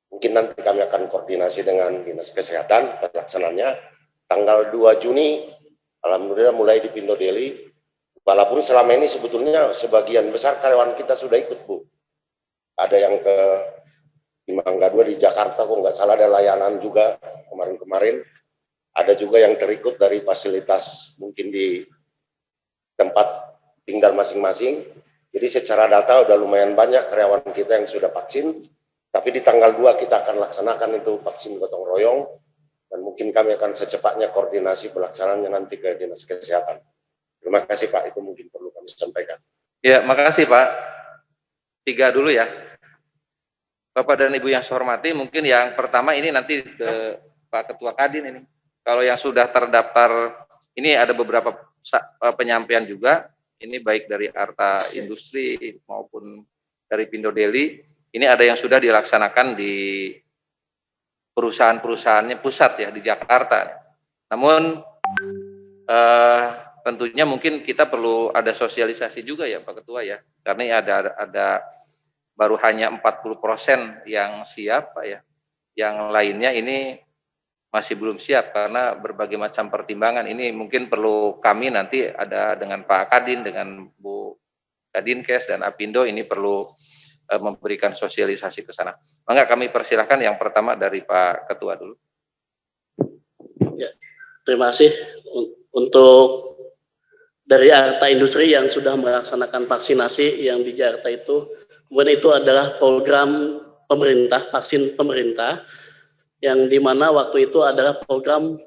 Mungkin nanti kami akan koordinasi dengan Dinas Kesehatan pelaksanaannya. Tanggal 2 Juni, alhamdulillah mulai di Pindo Deli. Walaupun selama ini sebetulnya sebagian besar karyawan kita sudah ikut Bu. Ada yang di Mangga 2 di Jakarta, kok nggak salah ada layanan juga kemarin-kemarin. Ada juga yang terikut dari fasilitas mungkin di tempat tinggal masing-masing. Jadi secara data udah lumayan banyak karyawan kita yang sudah vaksin, tapi di tanggal 2 kita akan laksanakan itu vaksin gotong royong, dan mungkin kami akan secepatnya koordinasi pelaksanaannya nanti ke Dinas Kesehatan. Terima kasih Pak, itu mungkin perlu kami sampaikan. Ya, makasih Pak. 3 dulu ya. Bapak dan Ibu yang saya hormati, mungkin yang pertama ini nanti ke Pak Ketua Kadin ini. Kalau yang sudah terdaftar, ini ada beberapa penyampaian juga. Ini baik dari Arta Industri maupun dari Pindo Deli. Ini ada yang sudah dilaksanakan di perusahaan-perusahaannya pusat ya di Jakarta. Namun tentunya mungkin kita perlu ada sosialisasi juga ya Pak Ketua ya. Karena ada baru hanya 40% yang siap Pak ya. Yang lainnya ini masih belum siap karena berbagai macam pertimbangan. Ini mungkin perlu kami nanti ada dengan Pak Kadin, dengan Bu Kadinkes dan Apindo, ini perlu memberikan sosialisasi ke sana. Maka kami persilahkan yang pertama dari Pak Ketua dulu. Ya, terima kasih untuk dari Arta Industri yang sudah melaksanakan vaksinasi yang di Jakarta itu. Kemudian itu adalah program pemerintah, vaksin pemerintah, yang dimana waktu itu adalah program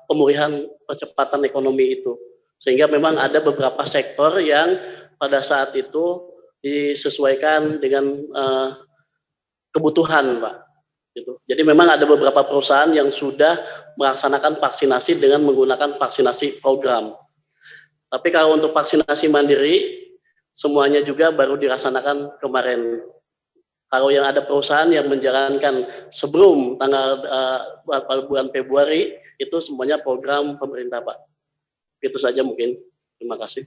pemulihan percepatan ekonomi itu, sehingga memang ada beberapa sektor yang pada saat itu disesuaikan dengan kebutuhan Pak. Gitu. Jadi memang ada beberapa perusahaan yang sudah melaksanakan vaksinasi dengan menggunakan vaksinasi program. Tapi kalau untuk vaksinasi mandiri, semuanya juga baru dilaksanakan kemarin. Kalau yang ada perusahaan yang menjalankan sebelum tanggal bulan Februari, itu semuanya program pemerintah Pak. Itu saja mungkin. Terima kasih.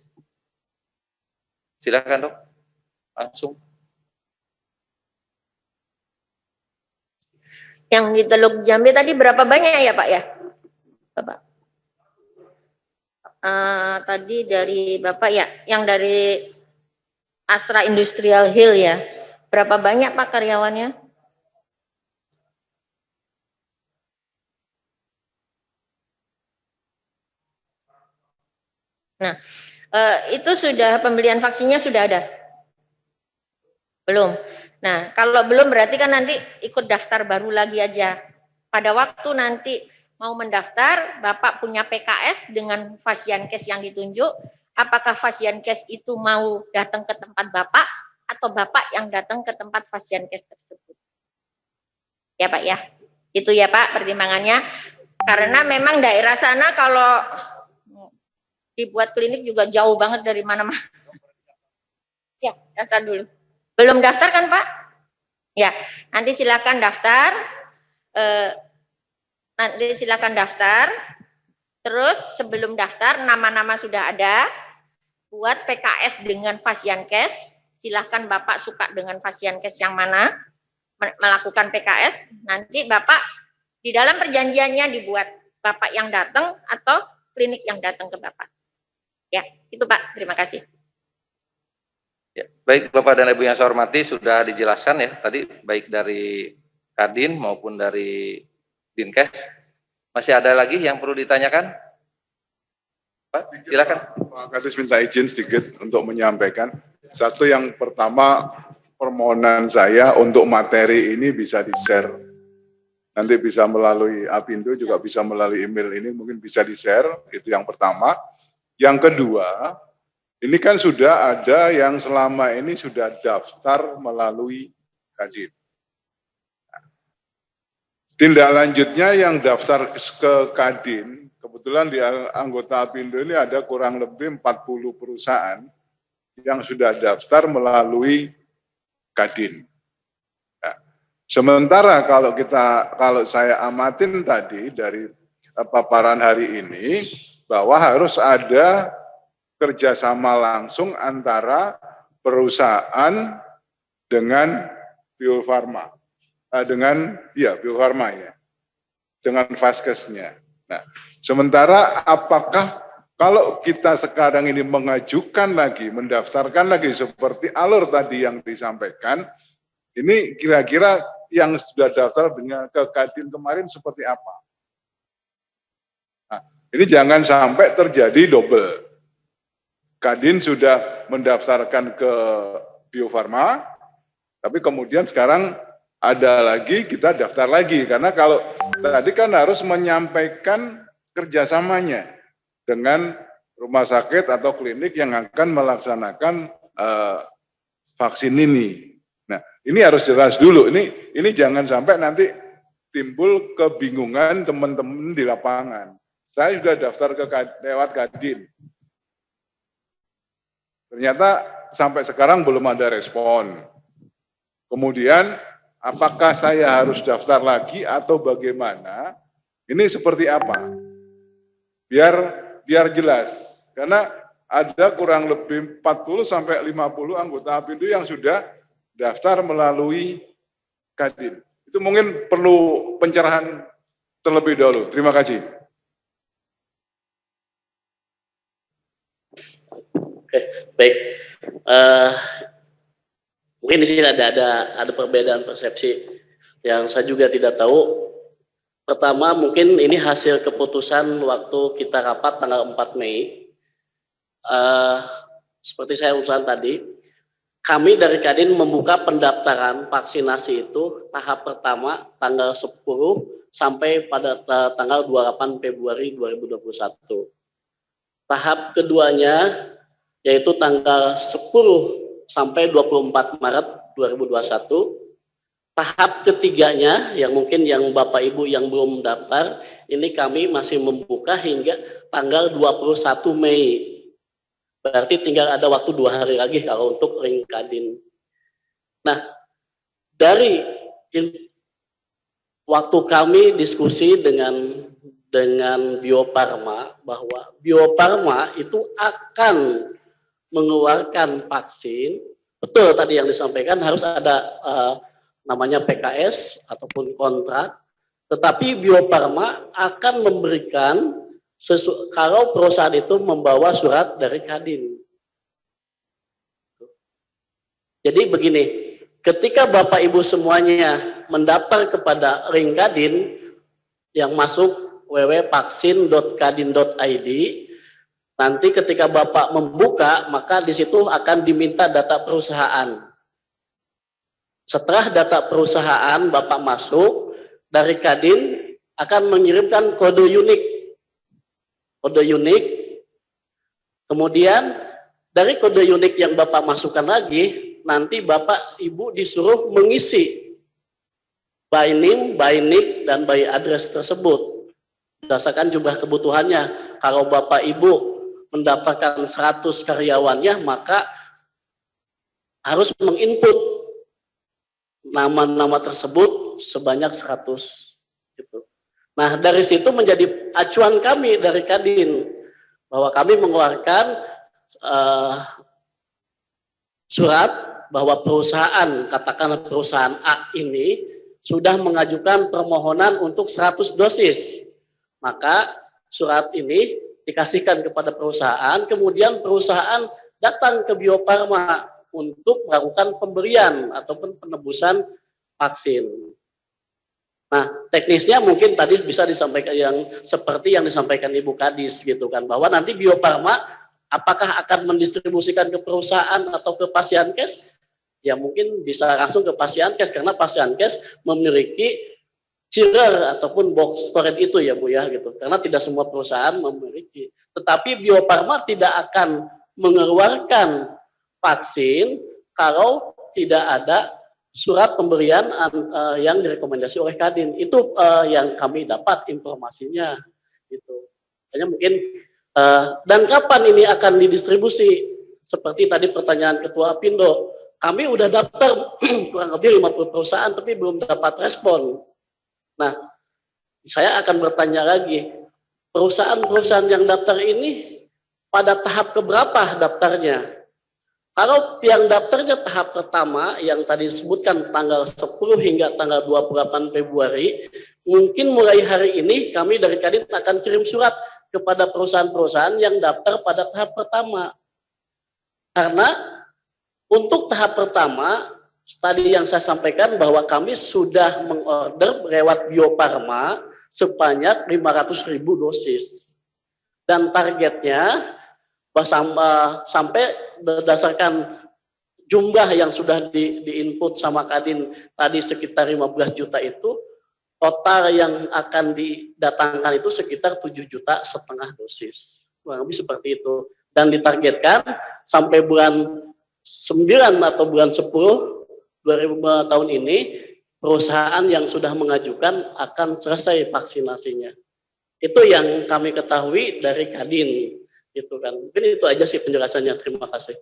Silakan Dok, langsung. Yang di Teluk Jambe tadi berapa banyak ya Pak ya? Bapak. Tadi dari Bapak ya, yang dari Astra Industrial Hill ya. Berapa banyak Pak karyawannya? Nah, itu sudah pembelian vaksinnya sudah ada? Belum. Nah, kalau belum berarti kan nanti ikut daftar baru lagi aja. Pada waktu nanti mau mendaftar, Bapak punya PKS dengan Fasiankes yang ditunjuk, apakah Fasiankes itu mau datang ke tempat Bapak, atau Bapak yang datang ke tempat Fasiankes tersebut. Ya Pak ya, itu ya Pak pertimbangannya. Karena memang daerah sana kalau dibuat klinik juga jauh banget dari mana-mana. Ya, daftar dulu. Belum daftar kan Pak? Ya, nanti silakan daftar. Terus sebelum daftar, nama-nama sudah ada. Buat PKS dengan Fasiankes. Silahkan Bapak suka dengan Fasiankes yang mana, melakukan PKS, nanti Bapak di dalam perjanjiannya dibuat Bapak yang datang atau klinik yang datang ke Bapak. Ya, itu Pak, terima kasih. Ya, baik Bapak dan Ibu yang saya hormati, sudah dijelaskan ya tadi, baik dari Kadin maupun dari Dinkes. Masih ada lagi yang perlu ditanyakan? Pak, silakan. Pak Kadis minta izin sedikit untuk menyampaikan. Satu, yang pertama, permohonan saya untuk materi ini bisa di-share. Nanti bisa melalui Apindo, juga bisa melalui email ini, mungkin bisa di-share, itu yang pertama. Yang kedua, ini kan sudah ada yang selama ini sudah daftar melalui Kadin. Tindak lanjutnya yang daftar ke Kadin, kebetulan di anggota Apindo ini ada kurang lebih 40 perusahaan yang sudah daftar melalui Kadin. Nah, sementara kalau saya amatin tadi dari paparan hari ini, bahwa harus ada kerjasama langsung antara perusahaan dengan Bio Farma, dengan Bio Farma ya, dengan Vaskesnya. Nah, sementara apakah kalau kita sekarang ini mengajukan lagi, mendaftarkan lagi seperti alur tadi yang disampaikan, ini kira-kira yang sudah daftar dengan ke Kadin kemarin seperti apa? Nah, ini jangan sampai terjadi double. Kadin sudah mendaftarkan ke Bio Farma, tapi kemudian sekarang ada lagi, kita daftar lagi. Karena kalau tadi kan harus menyampaikan kerjasamanya dengan rumah sakit atau klinik yang akan melaksanakan vaksin ini. Nah, ini harus jelas dulu. Ini jangan sampai nanti timbul kebingungan teman-teman di lapangan. Saya sudah daftar lewat Kadin. Ternyata sampai sekarang belum ada respon. Kemudian, apakah saya harus daftar lagi atau bagaimana? Ini seperti apa? Biar jelas, karena ada kurang lebih 40 sampai 50 anggota Apindo yang sudah daftar melalui Kadin. Itu mungkin perlu pencerahan terlebih dahulu. Terima kasih. Oke, baik. Mungkin di sini ada perbedaan persepsi yang saya juga tidak tahu. Pertama, mungkin ini hasil keputusan waktu kita rapat tanggal 4 Mei. Seperti saya urusan tadi, kami dari Kadin membuka pendaftaran vaksinasi itu tahap pertama tanggal 10 sampai pada tanggal 28 Februari 2021. Tahap keduanya yaitu tanggal 10 sampai 24 Maret 2021. Tahap ketiganya yang mungkin yang Bapak Ibu yang belum daftar, ini kami masih membuka hingga tanggal 21 Mei. Berarti tinggal ada waktu 2 hari lagi kalau untuk ring Kadin. Nah, dari waktu kami diskusi dengan Bio Farma, bahwa Bio Farma itu akan mengeluarkan vaksin, betul tadi yang disampaikan harus ada namanya PKS ataupun kontrak, tetapi Bio Farma akan memberikan kalau perusahaan itu membawa surat dari Kadin. Jadi begini, ketika Bapak Ibu semuanya mendaftar kepada ring Kadin yang masuk www.vaksin.kadin.id, nanti ketika Bapak membuka, maka di situ akan diminta data perusahaan. Setelah data perusahaan Bapak masuk, dari Kadin akan mengirimkan kode unik. Kode unik, kemudian dari kode unik yang Bapak masukkan lagi, nanti Bapak Ibu disuruh mengisi by name, by nick, dan by address tersebut. Berdasarkan jumlah kebutuhannya. Kalau Bapak Ibu mendapatkan 100 karyawannya, maka harus menginput nama-nama tersebut sebanyak 100. Gitu. Nah, dari situ menjadi acuan kami dari Kadin, bahwa kami mengeluarkan surat bahwa perusahaan, katakanlah perusahaan A ini, sudah mengajukan permohonan untuk 100 dosis. Maka surat ini dikasihkan kepada perusahaan, kemudian perusahaan datang ke Bio Farma untuk melakukan pemberian ataupun penebusan vaksin. Nah, teknisnya mungkin tadi bisa disampaikan yang seperti yang disampaikan Ibu Kadis gitu kan, bahwa nanti Bio Farma apakah akan mendistribusikan ke perusahaan atau ke Pasienkes? Ya mungkin bisa langsung ke Pasienkes karena Pasienkes memiliki chiller ataupun box storage itu ya Bu ya gitu. Karena tidak semua perusahaan memiliki. Tetapi Bio Farma tidak akan mengeluarkan vaksin kalau tidak ada surat pemberian yang direkomendasi oleh Kadin. Itu yang kami dapat informasinya gitu. Hanya mungkin dan kapan ini akan didistribusi? Seperti tadi pertanyaan Ketua Apindo, kami udah daftar kurang lebih 50 perusahaan tapi belum dapat respon. Nah, saya akan bertanya lagi, perusahaan-perusahaan yang daftar ini pada tahap keberapa daftarnya? Kalau yang daftarnya tahap pertama yang tadi disebutkan tanggal 10 hingga tanggal 28 Februari, mungkin mulai hari ini kami dari Kadin akan kirim surat kepada perusahaan-perusahaan yang daftar pada tahap pertama. Karena untuk tahap pertama, tadi yang saya sampaikan bahwa kami sudah mengorder lewat Bio Farma sebanyak 500.000 dosis. Dan targetnya sampai berdasarkan jumlah yang sudah di-input sama Kadin tadi sekitar 15 juta itu, total yang akan didatangkan itu sekitar 7,5 juta dosis. Kurang lebih seperti itu. Dan ditargetkan sampai bulan 9 atau bulan 10 2005 tahun ini perusahaan yang sudah mengajukan akan selesai vaksinasinya. Itu yang kami ketahui dari Kadin. Gitu kan. Mungkin itu aja sih penjelasannya. Terima kasih.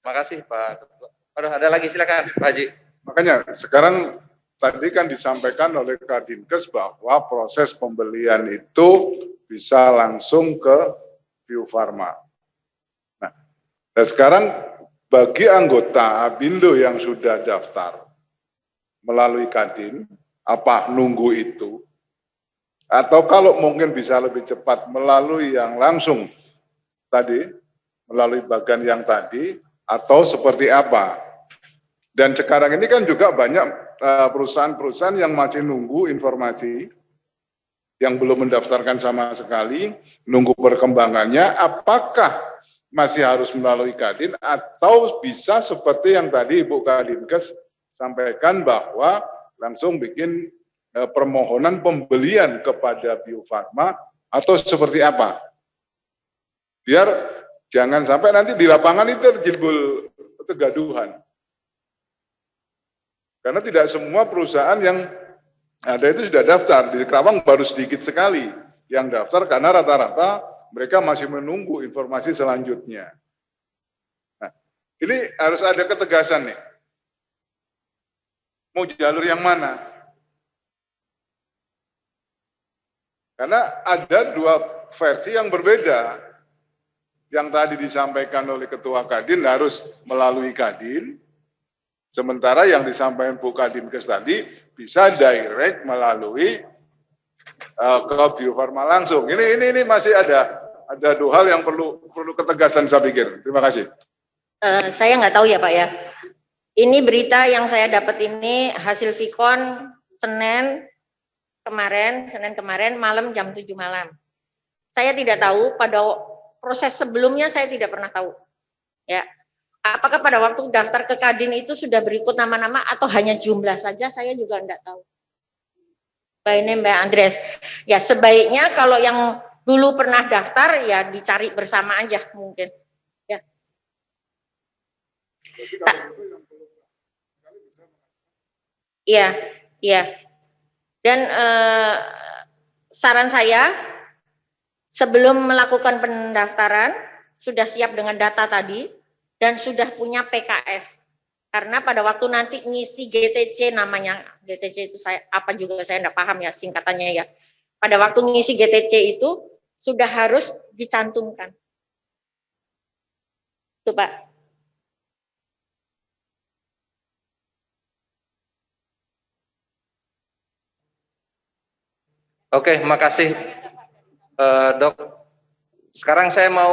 Terima kasih Pak. Aduh, ada lagi silakan Pak Haji. Makanya sekarang tadi kan disampaikan oleh Kadinkes bahwa proses pembelian itu bisa langsung ke Bio Farma. Nah, dan sekarang bagi anggota Abindo yang sudah daftar melalui Kadin, apa nunggu itu? Atau kalau mungkin bisa lebih cepat melalui yang langsung tadi, melalui bagian yang tadi, atau seperti apa? Dan sekarang ini kan juga banyak perusahaan-perusahaan yang masih nunggu informasi, yang belum mendaftarkan sama sekali, nunggu perkembangannya, apakah masih harus melalui Kadin, atau bisa seperti yang tadi Ibu Kadinkes sampaikan bahwa langsung bikin permohonan pembelian kepada Bio Farma atau seperti apa? Biar jangan sampai nanti di lapangan itu terjebol kegaduhan. Karena tidak semua perusahaan yang ada itu sudah daftar. Di Kerawang baru sedikit sekali yang daftar karena rata-rata mereka masih menunggu informasi selanjutnya. Nah, ini harus ada ketegasan nih. Mau jalur yang mana? Karena ada dua versi yang berbeda. Yang tadi disampaikan oleh Ketua Kadin harus melalui Kadin, sementara yang disampaikan Bu Kadinkes tadi bisa direct melalui ke Bio Farma langsung. Ini masih ada dua hal yang perlu ketegasan saya pikir. Terima kasih. Saya nggak tahu ya Pak ya. Ini berita yang saya dapat ini hasil Vicon Senin kemarin malam jam 7 malam. Saya tidak tahu pada proses sebelumnya saya tidak pernah tahu. Ya. Apakah pada waktu daftar ke Kadin itu sudah berikut nama-nama atau hanya jumlah saja saya juga enggak tahu. Mbak ini Mbak Andres. Ya sebaiknya kalau yang dulu pernah daftar ya dicari bersama aja mungkin. Ya. Iya, iya. Dan saran saya sebelum melakukan pendaftaran sudah siap dengan data tadi dan sudah punya PKS. Karena pada waktu nanti ngisi GTC namanya, GTC itu saya apa juga saya enggak paham ya singkatannya ya. Pada waktu ngisi GTC itu sudah harus dicantumkan. Itu Pak. Oke, makasih Dok. Sekarang saya mau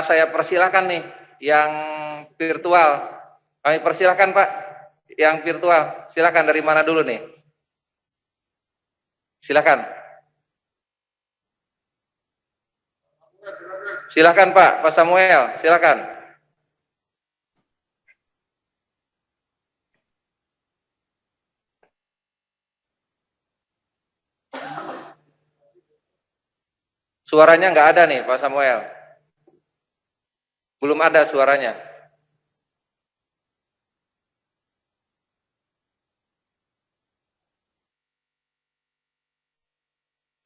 saya persilahkan nih yang virtual. Kami persilahkan Pak. yang virtual, silakan dari mana dulu nih? Silakan. Silakan Pak Samuel, silakan. Suaranya nggak ada nih Pak Samuel. Belum ada suaranya.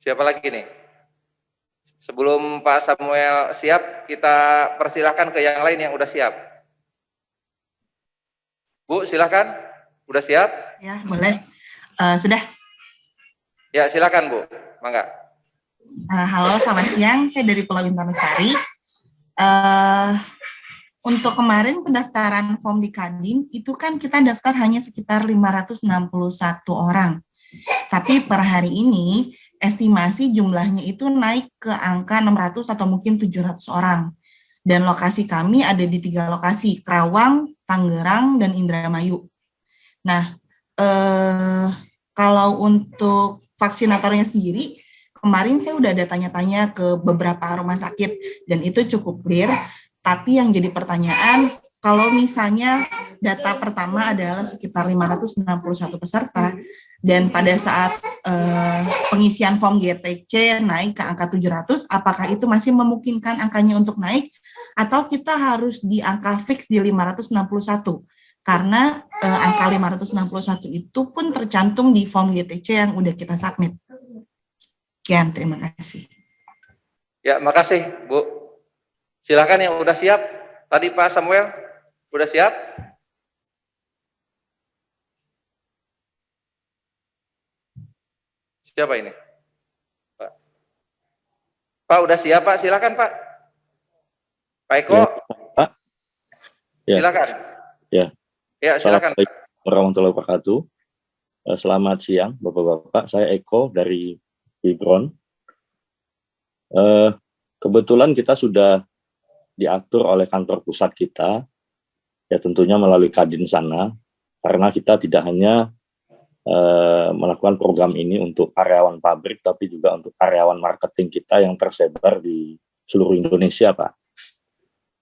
Siapa lagi nih? Sebelum Pak Samuel siap, kita persilahkan ke yang lain yang udah siap. Bu, silakan. Udah siap? Ya, boleh. Sudah. Ya, silakan Bu. Mangga. Halo, selamat siang. Saya dari Pulau Intanusari. Untuk kemarin pendaftaran form di Kadin, itu kan kita daftar hanya sekitar 561 orang. Tapi per hari ini, estimasi jumlahnya itu naik ke angka 600 atau mungkin 700 orang. Dan lokasi kami ada di 3 lokasi, Kerawang, Tangerang, dan Indramayu. Nah, kalau untuk vaksinatornya sendiri, kemarin saya udah ada tanya-tanya ke beberapa rumah sakit, dan itu cukup clear. Tapi yang jadi pertanyaan, kalau misalnya data pertama adalah sekitar 561 peserta, dan pada saat pengisian form GTC naik ke angka 700, apakah itu masih memungkinkan angkanya untuk naik, atau kita harus di angka fix di 561? Karena angka 561 itu pun tercantum di form GTC yang udah kita submit. Sekian, terima kasih. Ya, makasih Bu. Silakan yang udah siap. Tadi Pak Samuel, udah siap? Siapa ini? Pak. Pak, udah siap Pak? Silakan Pak. Pak Eko. Ya, Pak. Ya. Silakan. Ya. Ya, silakan. Assalamualaikum warahmatullahi wabarakatuh. Selamat siang Bapak-Bapak. Saya Eko dari Fibron. Kebetulan kita sudah diatur oleh kantor pusat kita, ya tentunya melalui Kadin sana, karena kita tidak hanya melakukan program ini untuk karyawan pabrik, tapi juga untuk karyawan marketing kita yang tersebar di seluruh Indonesia, Pak.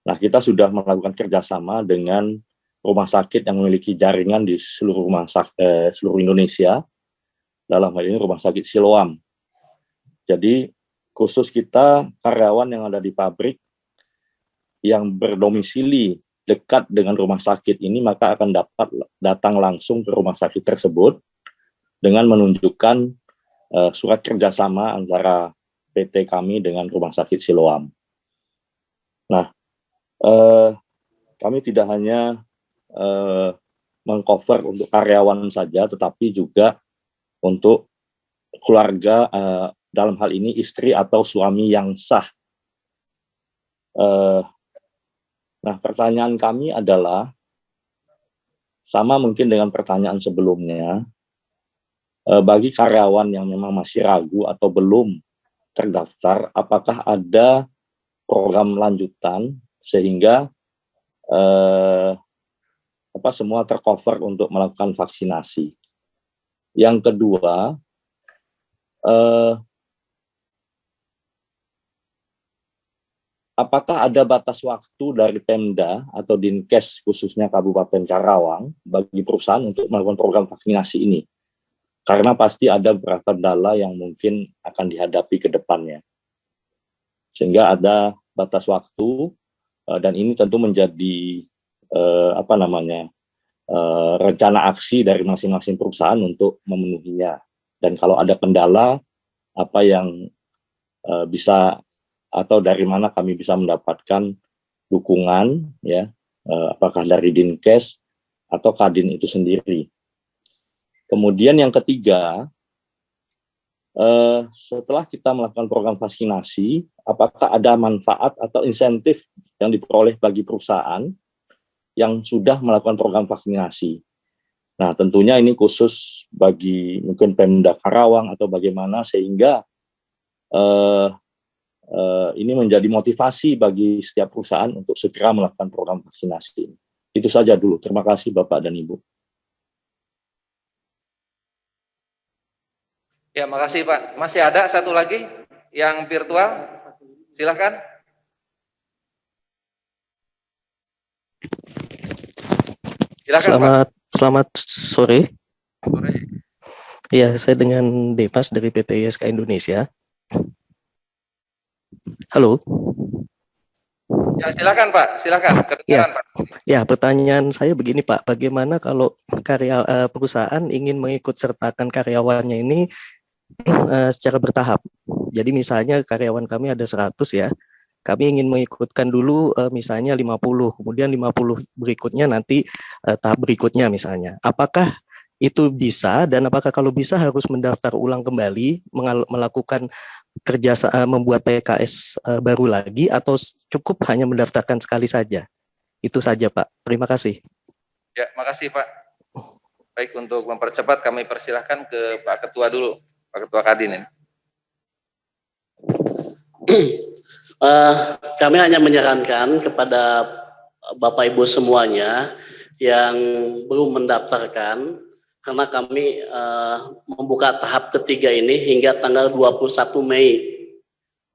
Nah, kita sudah melakukan kerjasama dengan rumah sakit yang memiliki jaringan di seluruh seluruh Indonesia, dalam hal ini Rumah Sakit Siloam. Jadi, khusus kita karyawan yang ada di pabrik, yang berdomisili dekat dengan rumah sakit ini, maka akan dapat datang langsung ke rumah sakit tersebut dengan menunjukkan surat kerjasama antara PT kami dengan Rumah Sakit Siloam. Nah, kami tidak hanya mengcover untuk karyawan saja, tetapi juga untuk keluarga, dalam hal ini istri atau suami yang sah. Nah, pertanyaan kami adalah, sama mungkin dengan pertanyaan sebelumnya, bagi karyawan yang memang masih ragu atau belum terdaftar, apakah ada program lanjutan sehingga semua tercover untuk melakukan vaksinasi. Yang kedua, apakah ada batas waktu dari Pemda atau Dinkes khususnya Kabupaten Karawang bagi perusahaan untuk melakukan program vaksinasi ini? Karena pasti ada beberapa kendala yang mungkin akan dihadapi ke depannya. Sehingga ada batas waktu, dan ini tentu menjadi rencana aksi dari masing-masing perusahaan untuk memenuhinya. Dan kalau ada kendala, apa yang bisa atau dari mana kami bisa mendapatkan dukungan, ya, apakah dari Dinkes atau Kadin itu sendiri. Kemudian yang ketiga, setelah kita melakukan program vaksinasi, apakah ada manfaat atau insentif yang diperoleh bagi perusahaan yang sudah melakukan program vaksinasi? Nah, tentunya ini khusus bagi mungkin Pemda Karawang atau bagaimana, sehingga ini menjadi motivasi bagi setiap perusahaan untuk segera melakukan program vaksinasi. Itu saja dulu. Terima kasih Bapak dan Ibu. Ya, makasih Pak. Masih ada satu lagi yang virtual? Silahkan. Silakan, Selamat sore. Sore. Ya, saya dengan Depas dari PT ISK Indonesia. Halo. Ya, silakan Pak, silakan. Kedengaran, Pak. Ya, pertanyaan saya begini Pak, bagaimana kalau perusahaan ingin mengikut sertakan karyawannya ini secara bertahap? Jadi misalnya karyawan kami ada 100 ya, kami ingin mengikutkan dulu misalnya 50, kemudian 50 berikutnya nanti tahap berikutnya misalnya. Apakah itu bisa, dan apakah kalau bisa harus mendaftar ulang kembali, melakukan membuat PKS baru lagi, atau cukup hanya mendaftarkan sekali saja? Itu saja Pak, terima kasih. Ya, makasih Pak. Baik, untuk mempercepat kami persilahkan ke Pak Ketua dulu, Pak Ketua Kadin ini. Kami hanya menyarankan kepada Bapak Ibu semuanya yang belum mendaftarkan, karena kami membuka tahap ketiga ini hingga tanggal 21 Mei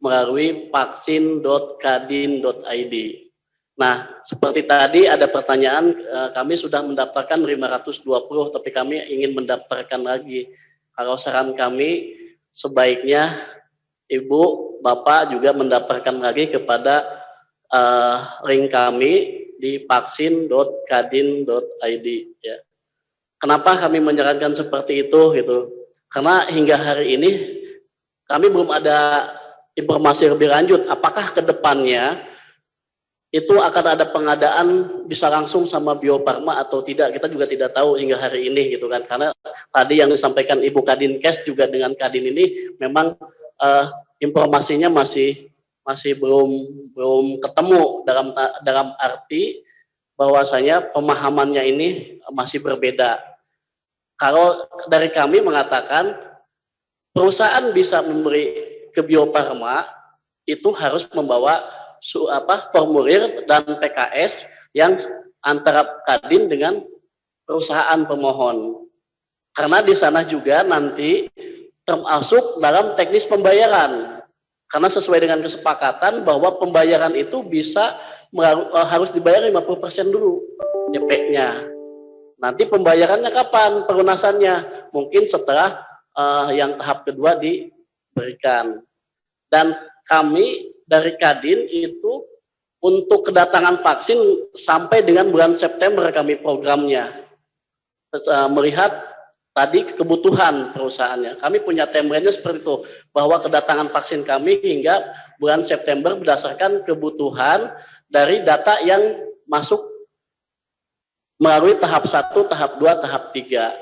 melalui vaksin.kadin.id. Nah, seperti tadi ada pertanyaan, kami sudah mendaftarkan 520, tapi kami ingin mendaftarkan lagi. Kalau saran kami, sebaiknya Ibu, Bapak juga mendaftarkan lagi kepada link kami di vaksin.kadin.id. Ya. Kenapa kami menyarankan seperti itu? Gitu? Karena hingga hari ini kami belum ada informasi lebih lanjut. Apakah ke depannya itu akan ada pengadaan bisa langsung sama Bio Farma atau tidak? Kita juga tidak tahu hingga hari ini, gitu kan? Karena tadi yang disampaikan Ibu Kadinkes juga dengan Kadin ini memang informasinya masih belum ketemu dalam arti bahwasanya pemahamannya ini masih berbeda. Kalau dari kami mengatakan perusahaan bisa memberi ke Bio Farma itu harus membawa formulir dan PKS yang antara Kadin dengan perusahaan pemohon. Karena di sana juga nanti termasuk dalam teknis pembayaran. Karena sesuai dengan kesepakatan bahwa pembayaran itu bisa harus dibayar 50% dulu DP-nya. Nanti pembayarannya kapan? Pelunasannya mungkin setelah yang tahap kedua diberikan. Dan kami dari Kadin itu untuk kedatangan vaksin sampai dengan bulan September kami programnya. Melihat tadi kebutuhan perusahaannya. Kami punya timeline-nya seperti itu, bahwa kedatangan vaksin kami hingga bulan September berdasarkan kebutuhan dari data yang masuk melalui tahap 1, tahap 2, tahap 3.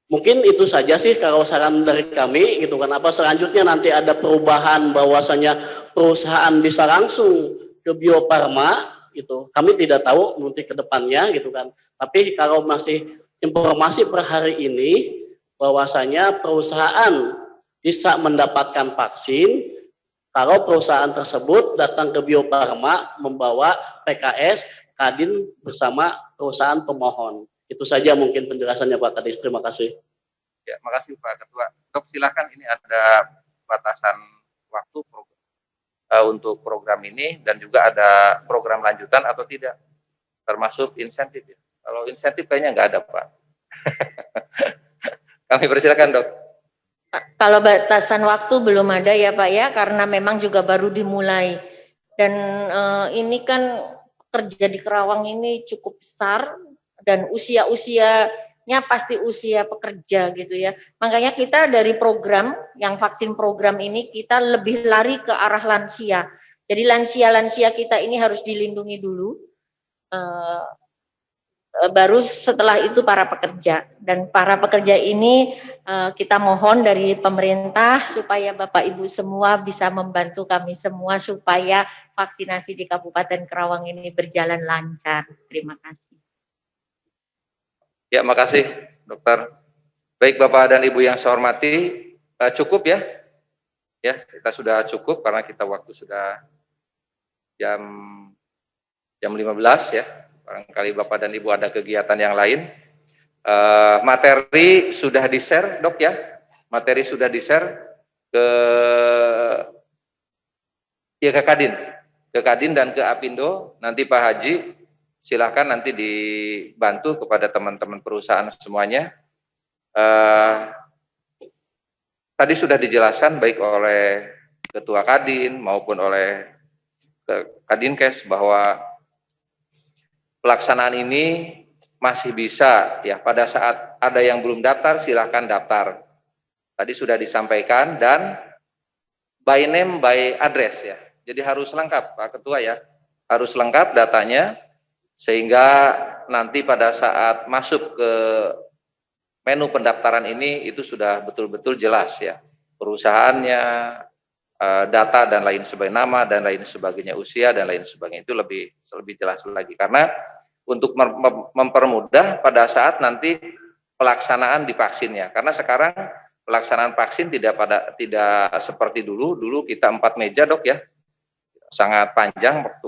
Mungkin itu saja sih kalau saran dari kami, gitu kan. Apa selanjutnya nanti ada perubahan bahwasanya perusahaan bisa langsung ke Bio Farma, gitu. Kami tidak tahu nanti ke depannya, gitu kan. Tapi kalau masih informasi per hari ini bahwasanya perusahaan bisa mendapatkan vaksin kalau perusahaan tersebut datang ke Bio Farma membawa PKS Kadin bersama perusahaan pemohon. Itu saja mungkin penjelasannya Pak Kadis. Terima kasih. Ya, makasih Pak Ketua. Dok, silakan, ini ada batasan waktu untuk program ini, dan juga ada program lanjutan atau tidak, termasuk insentif ya. Kalau insentif kayaknya nggak ada Pak. Kami persilakan Dok. Kalau batasan waktu belum ada ya Pak ya, karena memang juga baru dimulai. Dan ini kan kerja di Kerawang ini cukup besar, dan usia-usianya pasti usia pekerja gitu ya. Makanya kita dari program, yang vaksin program ini, kita lebih lari ke arah lansia. Jadi lansia-lansia kita ini harus dilindungi dulu, baru setelah itu para pekerja. Dan para pekerja ini kita mohon dari pemerintah supaya Bapak Ibu semua bisa membantu kami semua supaya vaksinasi di Kabupaten Kerawang ini berjalan lancar. Terima kasih. Ya, makasih Dokter. Baik Bapak dan Ibu yang saya hormati, cukup ya. Ya, kita sudah cukup karena kita waktu sudah jam 15 ya. Barangkali Bapak dan Ibu ada kegiatan yang lain. Materi sudah di-share, Dok ya. Materi sudah di-share ke Kadin dan ke Apindo. Nanti Pak Haji silakan nanti dibantu kepada teman-teman perusahaan semuanya. Tadi sudah dijelaskan baik oleh Ketua Kadin maupun oleh Kadinkes bahwa pelaksanaan ini masih bisa ya, pada saat ada yang belum daftar silahkan daftar. Tadi sudah disampaikan, dan by name by address ya. Jadi harus lengkap Pak Ketua ya, harus lengkap datanya sehingga nanti pada saat masuk ke menu pendaftaran ini itu sudah betul-betul jelas ya, perusahaannya, data dan lain sebagainya, nama dan lain sebagainya, usia dan lain sebagainya, itu lebih jelas lagi, karena untuk mempermudah pada saat nanti pelaksanaan di vaksinnya. Karena sekarang pelaksanaan vaksin tidak seperti dulu kita 4 meja, Dok ya, sangat panjang waktu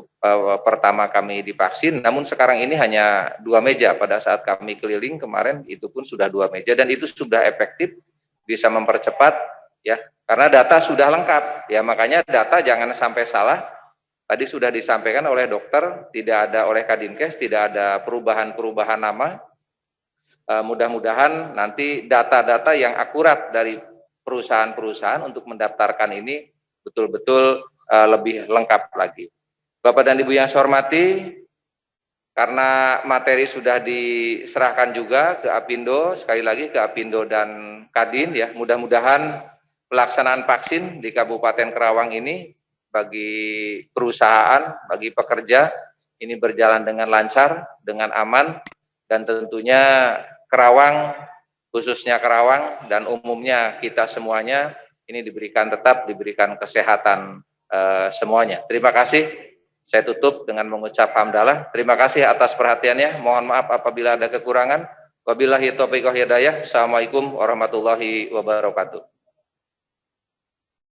pertama kami divaksin, namun sekarang ini hanya 2 meja. Pada saat kami keliling kemarin itu pun sudah 2 meja, dan itu sudah efektif, bisa mempercepat ya, karena data sudah lengkap ya. Makanya data jangan sampai salah. Tadi sudah disampaikan oleh dokter, tidak ada oleh Kadinkes, tidak ada perubahan nama. Mudah-mudahan nanti data-data yang akurat dari perusahaan-perusahaan untuk mendaftarkan ini betul-betul lebih lengkap lagi. Bapak dan Ibu yang saya hormati, karena materi sudah diserahkan juga ke Apindo, sekali lagi ke Apindo dan Kadin ya, mudah-mudahan pelaksanaan vaksin di Kabupaten Kerawang ini bagi perusahaan, bagi pekerja ini berjalan dengan lancar, dengan aman, dan tentunya Kerawang, khususnya Kerawang dan umumnya kita semuanya ini tetap diberikan kesehatan semuanya. Terima kasih. Saya tutup dengan mengucap hamdalah. Terima kasih atas perhatiannya. Mohon maaf apabila ada kekurangan. Wabillahi taufiq wal hidayah. Assalamualaikum warahmatullahi wabarakatuh.